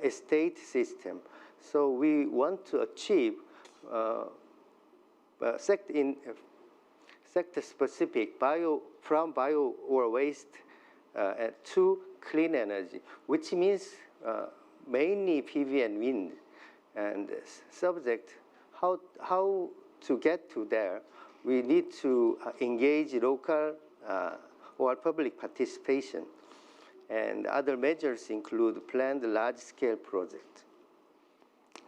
estate system. So we want to achieve sector-specific from bio or waste to clean energy, which means mainly PV and wind. And subject how to get to there, we need to engage local or public participation. And other measures include planned large-scale projects.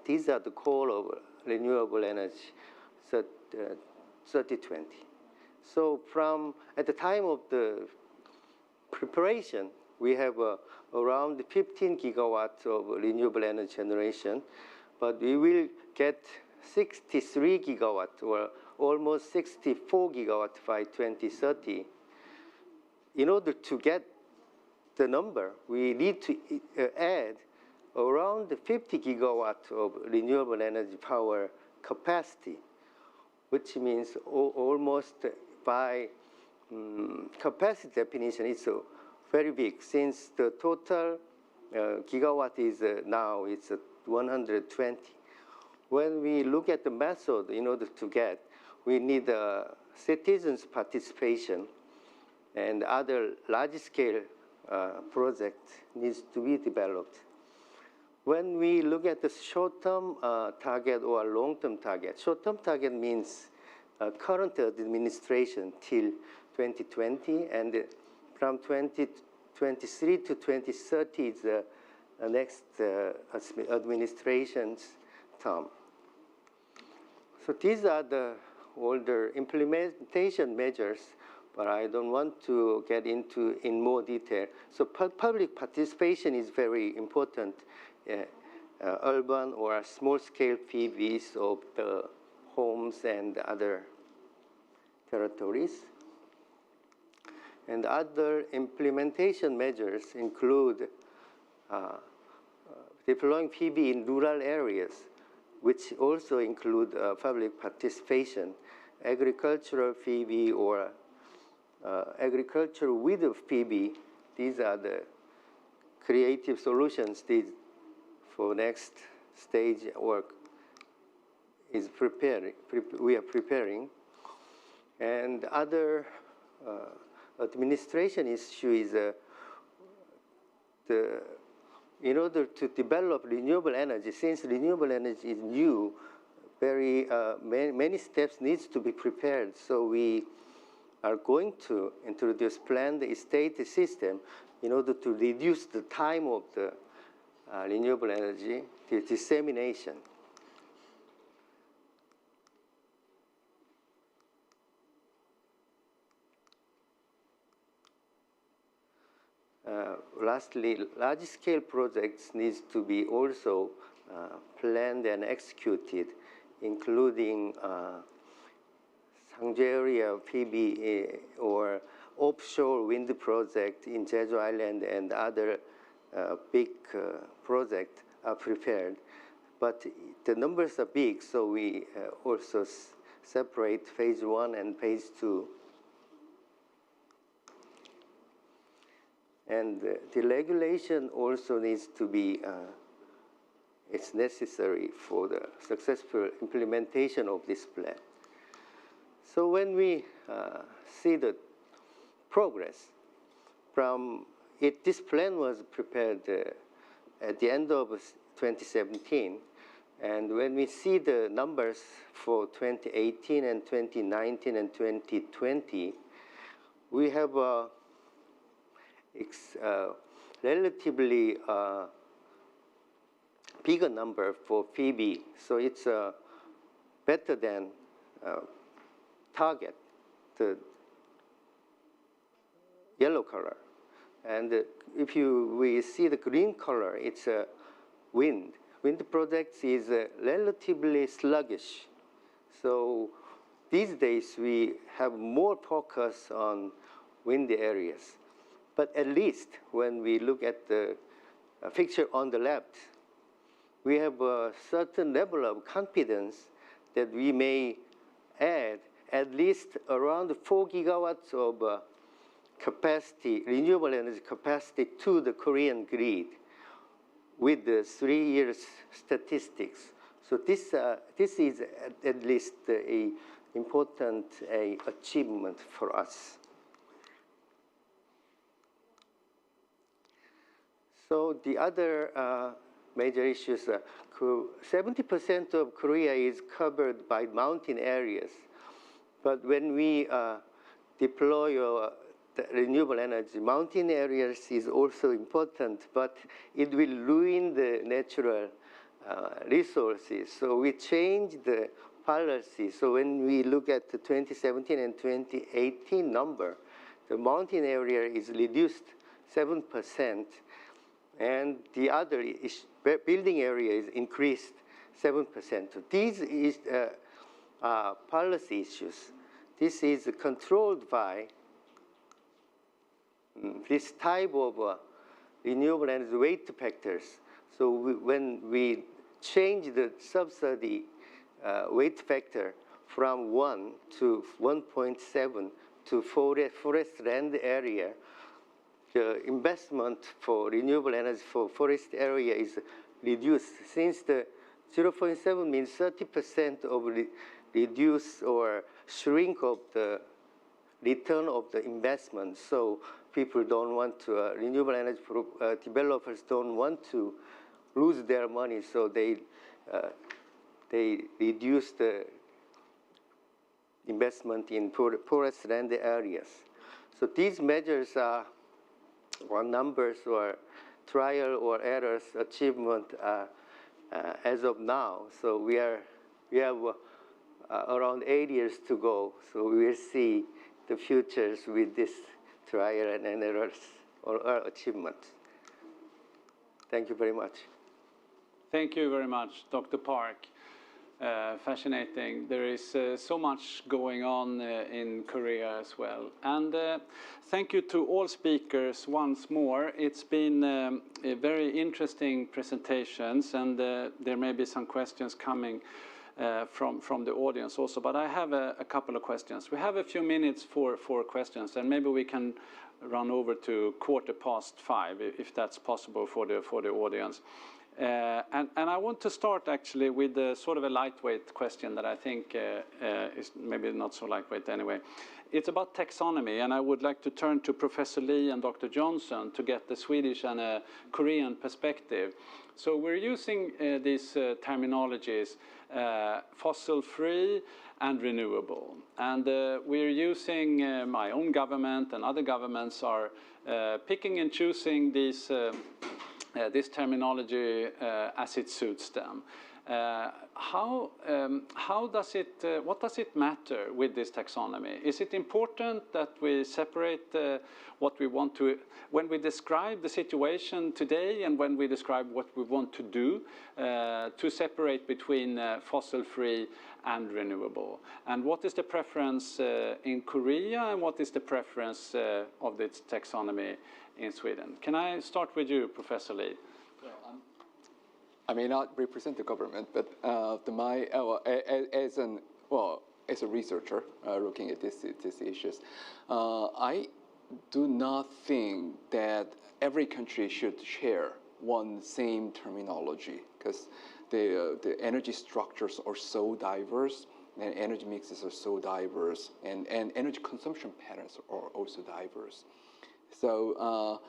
These are the core of renewable energy, so, 3020. So from at the time of the preparation, we have around 15 gigawatts of renewable energy generation, but we will get 63 gigawatts or almost 64 gigawatts by 2030. In order to get the number, we need to add around 50 gigawatts of renewable energy power capacity, which means almost by capacity definition, it's very big, since the total gigawatt is now it's 120. When we look at the method in order to get, we need citizens' participation, and other large-scale project needs to be developed. When we look at the short-term target or long-term target, short-term target means current administration till 2020, and from 2023 to 2030 is the next administration's term. So these are the older implementation measures, but I don't want to get into in more detail. So public participation is very important. Urban or small-scale PVs of the homes and other territories. And other implementation measures include deploying PV in rural areas, which also include public participation, agricultural PV or agriculture with PV. These are the creative solutions for next stage work is preparing. We are preparing. And other administration issue is in order to develop renewable energy, since renewable energy is new, many steps needs to be prepared. So we are going to introduce planned state system in order to reduce the time of the renewable energy dissemination. Lastly, large-scale projects needs to be also planned and executed, including Sangje area PV or offshore wind project in Jeju Island and other big projects are prepared. But the numbers are big, so we also separate phase 1 and phase 2. And the regulation also needs to be, it's necessary for the successful implementation of this plan. So when we see the progress from it, this plan was prepared at the end of 2017. And when we see the numbers for 2018 and 2019 and 2020, we have a relatively bigger number for PV. So it's better than target, the yellow color. And if we see the green color, it's wind. Wind projects is relatively sluggish. So these days we have more focus on windy areas. But at least when we look at the picture on the left, we have a certain level of confidence that we may add at least around 4 gigawatts of capacity, renewable energy capacity to the Korean grid with the 3 years statistics. So this is at least an important achievement for us. So the other major issues, 70% of Korea is covered by mountain areas. But when we deploy the renewable energy, mountain areas is also important, but it will ruin the natural resources. So we changed the policy. So when we look at the 2017 and 2018 number, the mountain area is reduced 7%, and the other building area is increased 7%. So these is policy issues. This is controlled by this type of renewable energy weight factors. So when we change the subsidy weight factor from 1 to 1.7 to forest land area, the investment for renewable energy for forest area is reduced. Since the 0.7 means 30% of reduce or shrink of the return of the investment. So people don't want to, renewable energy developers don't want to lose their money, so they reduce the investment in forest land areas. So these measures are numbers or trial or errors achievement as of now. So we have around 8 years to go. So we will see the futures with this trial and errors or achievements. Thank you very much. Thank you very much, Dr. Park. Fascinating. There is so much going on in Korea as well. And thank you to all speakers once more. It's been very interesting presentations, and there may be some questions coming from the audience also. But I have a couple of questions. We have a few minutes for questions, and maybe we can run over to 5:15 if that's possible for the audience. And I want to start actually with sort of a lightweight question that I think is maybe not so lightweight anyway. It's about taxonomy, and I would like to turn to Professor Lee and Dr. Johnson to get the Swedish and a Korean perspective. So we're using these terminologies, fossil-free and renewable. And we're using, my own government and other governments are picking and choosing these this terminology as it suits them. What does it matter with this taxonomy? Is it important that we separate what we want to, when we describe the situation today and when we describe what we want to do, to separate between fossil-free and renewable? And what is the preference in Korea, and what is the preference of this taxonomy in Sweden? Can I start with you, Professor Lee? I may not represent the government, but as a researcher looking at these issues, I do not think that every country should share one same terminology, because the energy structures are so diverse, and energy mixes are so diverse, and energy consumption patterns are also diverse. So,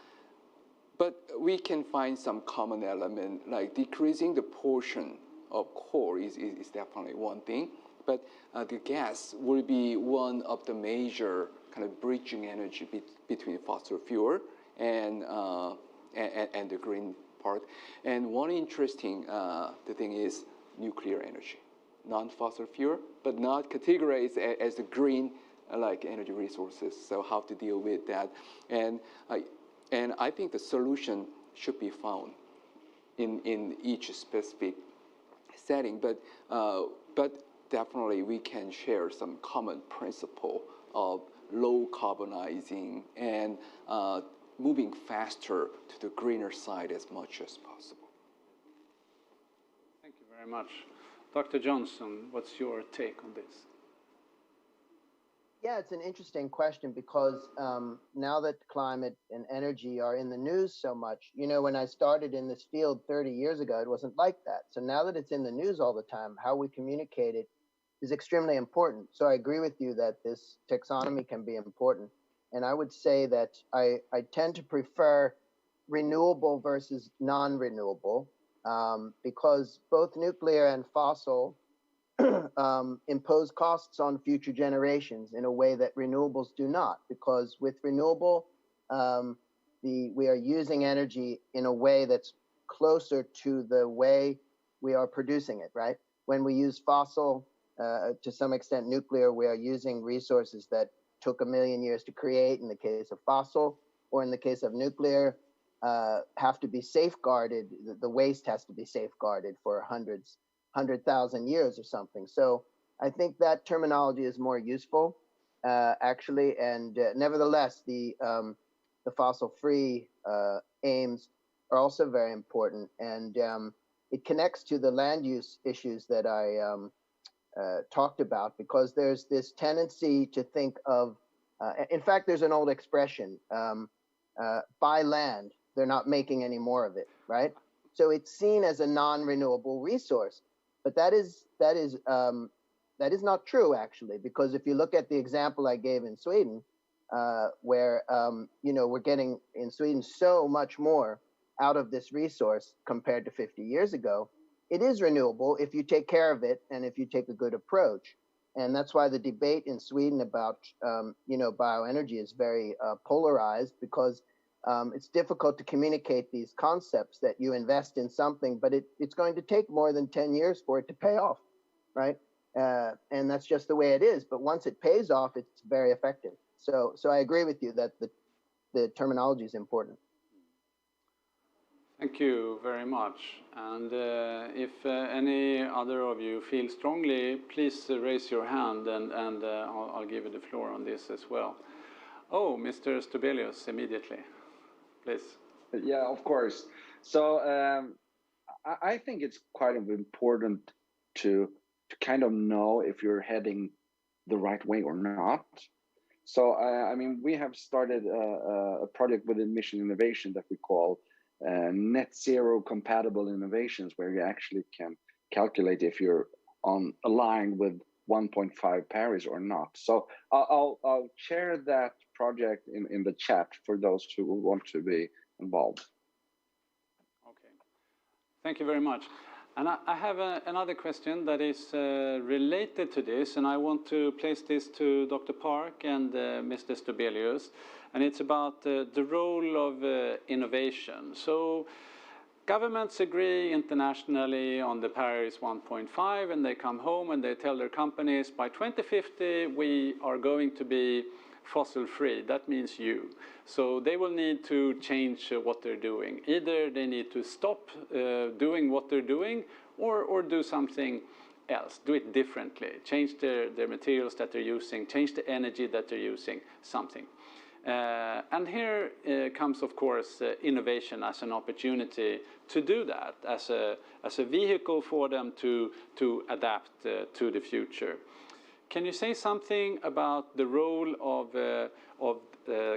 but we can find some common element, like decreasing the portion of coal is definitely one thing, but the gas will be one of the major kind of bridging energy between fossil fuel and the green part. And one interesting the thing is nuclear energy, non-fossil fuel, but not categorized as the green like energy resources. So how to deal with that? And I think the solution should be found in each specific setting. But definitely we can share some common principle of low carbonizing and moving faster to the greener side as much as possible. Thank you very much. Dr. Johnson, what's your take on this? Yeah, it's an interesting question because now that climate and energy are in the news so much, you know, when I started in this field 30 years ago, it wasn't like that. So now that it's in the news all the time, how we communicate it is extremely important. So I agree with you that this taxonomy can be important. And I would say that I tend to prefer renewable versus non-renewable because both nuclear and fossil impose costs on future generations in a way that renewables do not, because with renewable, we are using energy in a way that's closer to the way we are producing it, right? When we use fossil, to some extent nuclear, we are using resources that took 1 million years to create in the case of fossil, or in the case of nuclear, have to be safeguarded. The waste has to be safeguarded for 100,000 years or something. So I think that terminology is more useful, actually. And nevertheless, the fossil-free aims are also very important. And it connects to the land use issues that I talked about, because there's this tendency to think of, in fact, there's an old expression, buy land, they're not making any more of it, right? So it's seen as a non-renewable resource, but that is not true, actually, because if you look at the example I gave in Sweden, where we're getting in Sweden so much more out of this resource compared to 50 years ago, it is renewable if you take care of it and if you take a good approach. And that's why the debate in Sweden about bioenergy is very polarized, because it's difficult to communicate these concepts that you invest in something, but it's going to take more than 10 years for it to pay off, right? And that's just the way it is. But once it pays off, it's very effective. So I agree with you that the terminology is important. Thank you very much. And if any other of you feel strongly, please raise your hand, and I'll give you the floor on this as well. Oh, Mr. Stobelius, immediately, please. Yeah, of course. So I think it's quite important to kind of know if you're heading the right way or not. So I mean, we have started a project with Emission innovation that we call net zero compatible innovations, where you actually can calculate if you're on a line with 1.5 Paris or not. So I'll share that project in the chat for those who want to be involved. Okay, thank you very much. And I have another question that is related to this, and I want to place this to Dr. Park and Mr. Stobelius, and it's about the role of innovation. So governments agree internationally on the Paris 1.5, and they come home and they tell their companies, by 2050, we are going to be fossil-free. That means you. So they will need to change what they're doing. Either they need to stop doing what they're doing, or do something else, do it differently, change their materials that they're using, change the energy that they're using, something. And here comes, of course, innovation as an opportunity to do that, as a vehicle for them to adapt to the future. Can you say something about the role of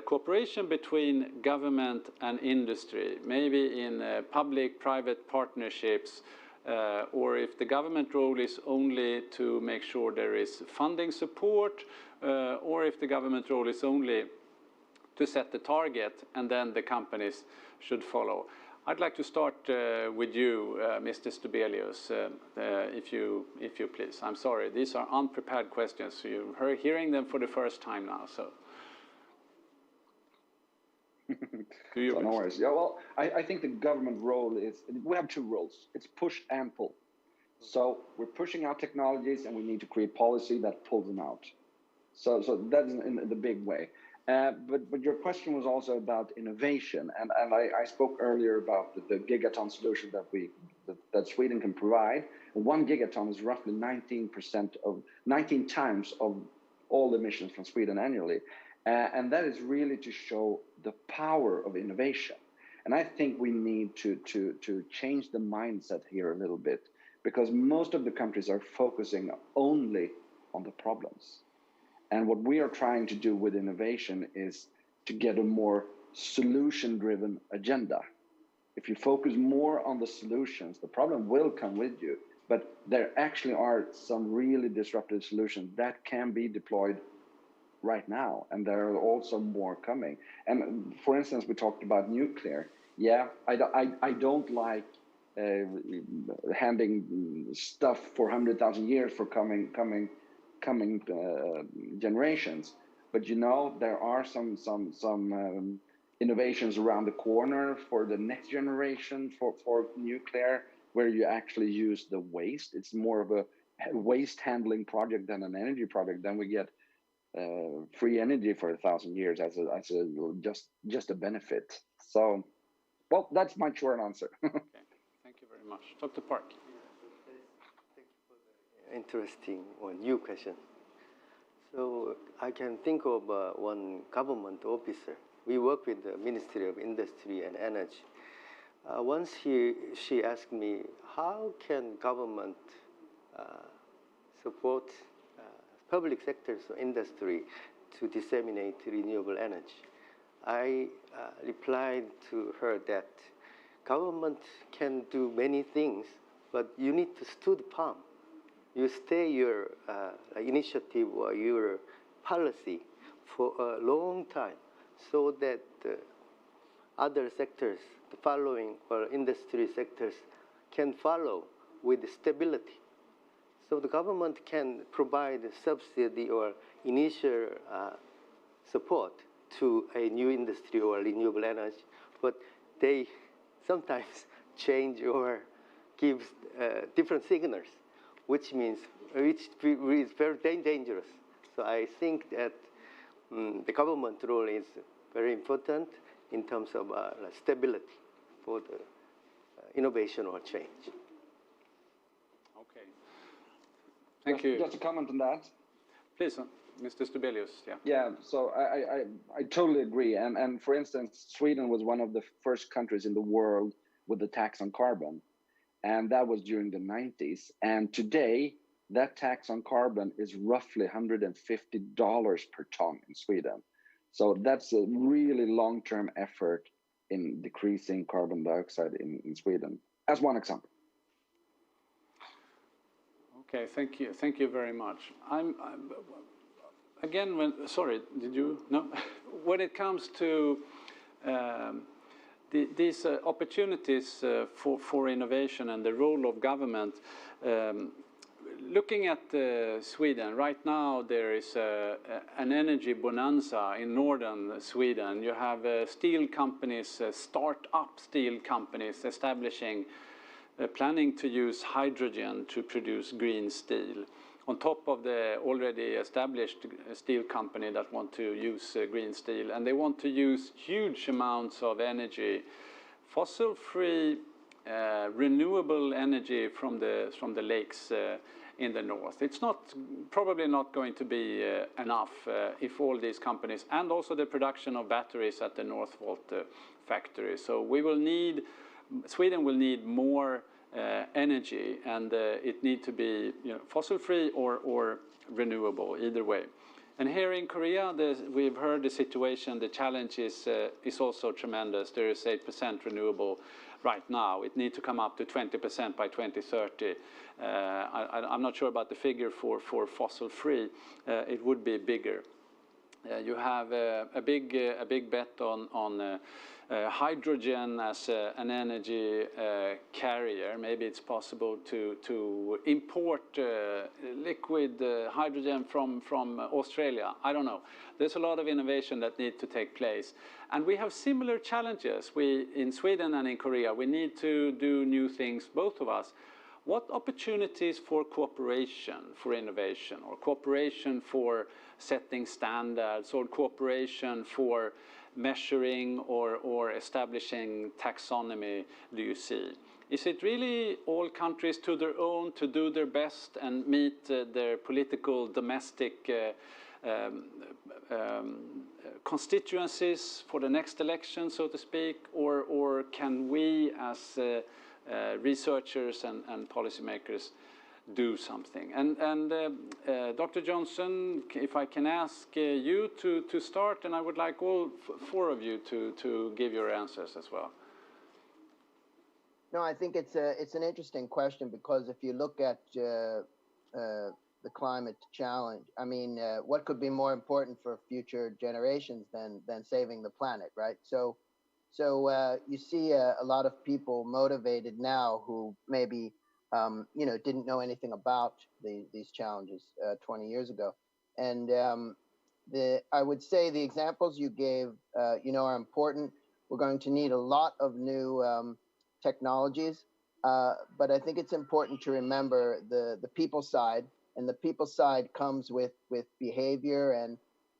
cooperation between government and industry, maybe in public-private partnerships, or if the government role is only to make sure there is funding support, or if the government role is only to set the target and then the companies should follow? I'd like to start with you, Mr. Stobelius, if you please. I'm sorry, these are unprepared questions, so you're hearing them for the first time now. So, so no worries. Yeah, well, I think the government role is, we have two roles. It's push and pull. So we're pushing out technologies, and we need to create policy that pulls them out. So that's in the big way. But your question was also about innovation, and I spoke earlier about the gigaton solution that Sweden can provide. 1 gigaton is roughly 19 times of all emissions from Sweden annually, and that is really to show the power of innovation. And I think we need to change the mindset here a little bit, because most of the countries are focusing only on the problems. And what we are trying to do with innovation is to get a more solution-driven agenda. If you focus more on the solutions, the problem will come with you, but there actually are some really disruptive solutions that can be deployed right now, and there are also more coming. And for instance, we talked about nuclear. Yeah, I don't like handing stuff for 100,000 years for coming generations, but there are some innovations around the corner for the next generation for nuclear. where you actually use the waste. It's more of a waste handling project than an energy project. Then we get free energy for 1,000 years as a just a benefit. So, well, that's my short answer. Okay, thank you very much, Dr. Park. Thank you for the interesting or new question. So I can think of one government officer. We work with the Ministry of Industry and Energy. Once she asked me, how can government support public sectors or industry to disseminate renewable energy? I replied to her that government can do many things, but you need to stood firm. You stay your initiative or your policy for a long time so that other sectors, the following or industry sectors can follow with stability. So the government can provide subsidy or initial support to a new industry or renewable energy, but they sometimes change or give different signals, which means which is very dangerous. So I think that the government role is very important in terms of stability for the innovation or change. Okay. Thank you. Just a comment on that. Please, Mr. Stubelius. Yeah. Yeah. So I totally agree. And for instance, Sweden was one of the first countries in the world with the tax on carbon, and that was during the 90s. And today, that tax on carbon is roughly $150 per ton in Sweden. So that's a really long-term effort in decreasing carbon dioxide in Sweden, as one example. Okay, thank you. Thank you very much. Again, sorry, did you? No? When it comes to these opportunities for innovation and the role of government, looking at Sweden, right now there is an energy bonanza in northern Sweden. You have steel companies, start-up steel companies establishing, planning to use hydrogen to produce green steel, on top of the already established steel company that want to use green steel. And they want to use huge amounts of energy, fossil-free, renewable energy from the lakes in the north. It's probably not going to be enough if all these companies, and also the production of batteries at the Northvolt factory. So Sweden will need more energy, and it need to be fossil-free or renewable, either way. And here in Korea, we've heard the situation, the challenge is also tremendous. There is 8% renewable right now. It needs to come up to 20% by 2030. I'm not sure about the figure for fossil-free. It would be bigger. You have a big bet on hydrogen as an energy carrier. Maybe it's possible to import liquid hydrogen from Australia. I don't know. There's a lot of innovation that needs to take place. And we have similar challenges. In Sweden and in Korea, we need to do new things, both of us. What opportunities for cooperation for innovation, or cooperation for setting standards, or cooperation for measuring or establishing taxonomy do you see? Is it really all countries to their own to do their best and meet their political domestic constituencies for the next election, so to speak, or can we as researchers and policymakers do something? And Dr. Johnson, if I can ask you to start, and I would like all four of you to give your answers as well. No, I think it's an interesting question, because if you look at the climate challenge, I mean, what could be more important for future generations than saving the planet, right? So you see a lot of people motivated now who maybe didn't know anything about these challenges 20 years ago. And I would say the examples you gave, are important. We're going to need a lot of new technologies. But I think it's important to remember the people side, and the people side comes with behavior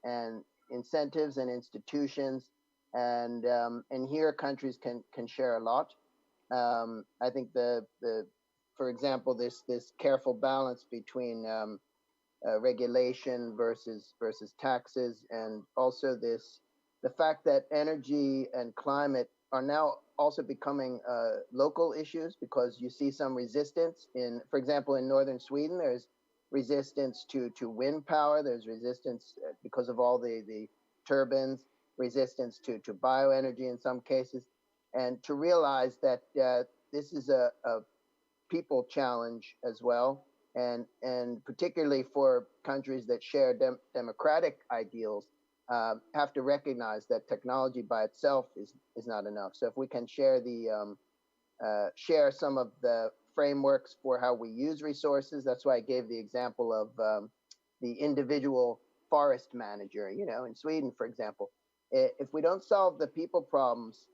and incentives and institutions, and here countries can share a lot. I think for example, this careful balance between regulation versus taxes, and also the fact that energy and climate are now also becoming local issues, because you see some resistance for example, in northern Sweden, there's resistance to wind power, there's resistance because of all the turbines, resistance to bioenergy in some cases, and to realize that this is a people challenge as well, and particularly for countries that share democratic ideals, have to recognize that technology by itself is not enough. So if we can share share some of the frameworks for how we use resources, that's why I gave the example of the individual forest manager, in Sweden, for example. If we don't solve the people problems,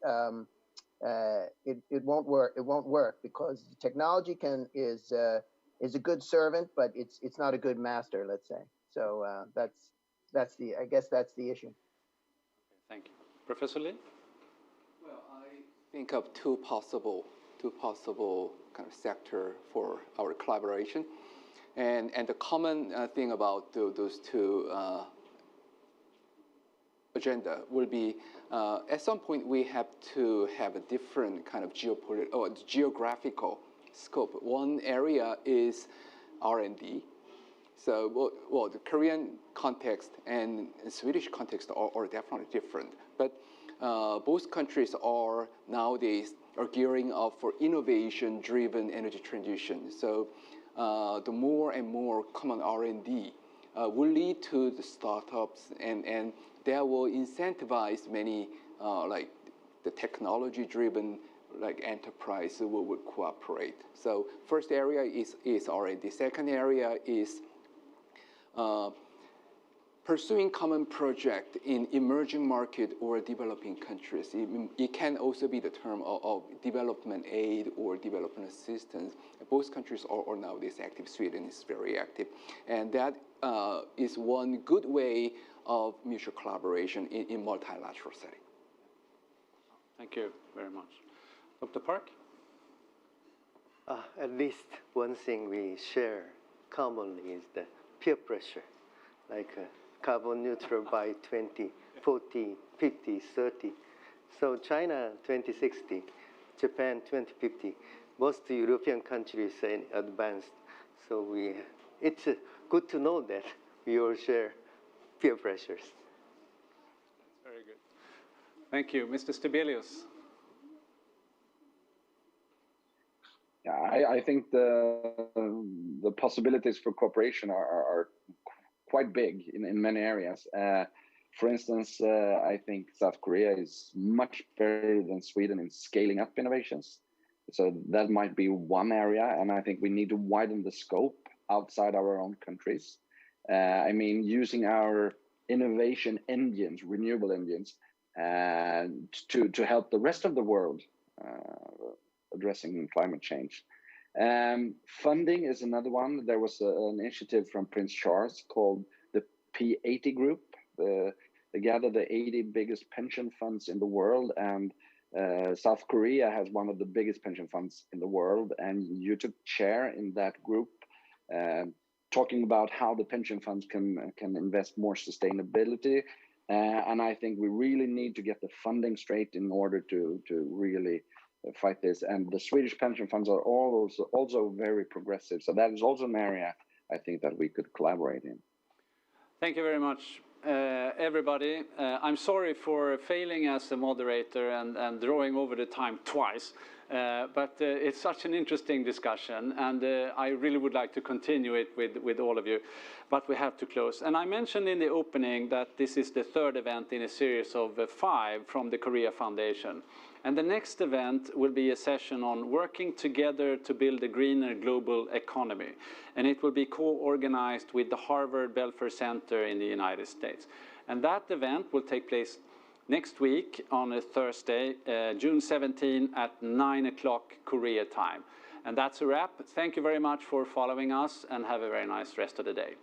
it won't work. It won't work, because technology is a good servant, but it's not a good master, let's say. So I guess that's the issue. Thank you. Professor Lee? Well, I think of two possible kind of sector for our collaboration, and the common thing about those two agenda will be at some point we have to have a different kind of geographical scope. One area is R&D. So, well, the Korean context and Swedish context are definitely different. But both countries are nowadays gearing up for innovation-driven energy transition. So, the more and more common R&D will lead to the startups, and that will incentivize many like the technology-driven enterprise will cooperate. So, first area is R&D. Second area is pursuing common project in emerging market or developing countries. It can also be the term of development aid or development assistance. Both countries are nowadays active. Sweden is very active. And that is one good way of mutual collaboration in multilateral setting. Thank you very much. Dr. Park? At least one thing we share commonly is the peer pressure, like carbon neutral by 2040, 50, 30. So China 2060, Japan 2050. Most European countries are advanced. So it's good to know that we all share peer pressures. That's very good. Thank you. Mr. Stebelius. Yeah, I think the possibilities for cooperation are quite big in many areas. For instance, I think South Korea is much better than Sweden in scaling up innovations. So that might be one area, and I think we need to widen the scope outside our own countries. I mean, using our innovation engines, renewable engines, to help the rest of the world addressing climate change. Funding is another one. There was an initiative from Prince Charles called the P80 Group. They gather the 80 biggest pension funds in the world, and South Korea has one of the biggest pension funds in the world, and you took chair in that group, talking about how the pension funds can invest more sustainability. And I think we really need to get the funding straight in order to really fight this. And the Swedish pension funds are also very progressive. So that is also an area I think that we could collaborate in. Thank you very much, everybody. I'm sorry for failing as a moderator and drawing over the time twice. But it's such an interesting discussion, and I really would like to continue it with all of you, but we have to close. And I mentioned in the opening that this is the third event in a series of 5 from the Korea Foundation. And the next event will be a session on working together to build a greener global economy. And it will be co-organized with the Harvard Belfer Center in the United States. And that event will take place next week on a Thursday, June 17 at 9 o'clock Korea time. And that's a wrap. Thank you very much for following us, and have a very nice rest of the day.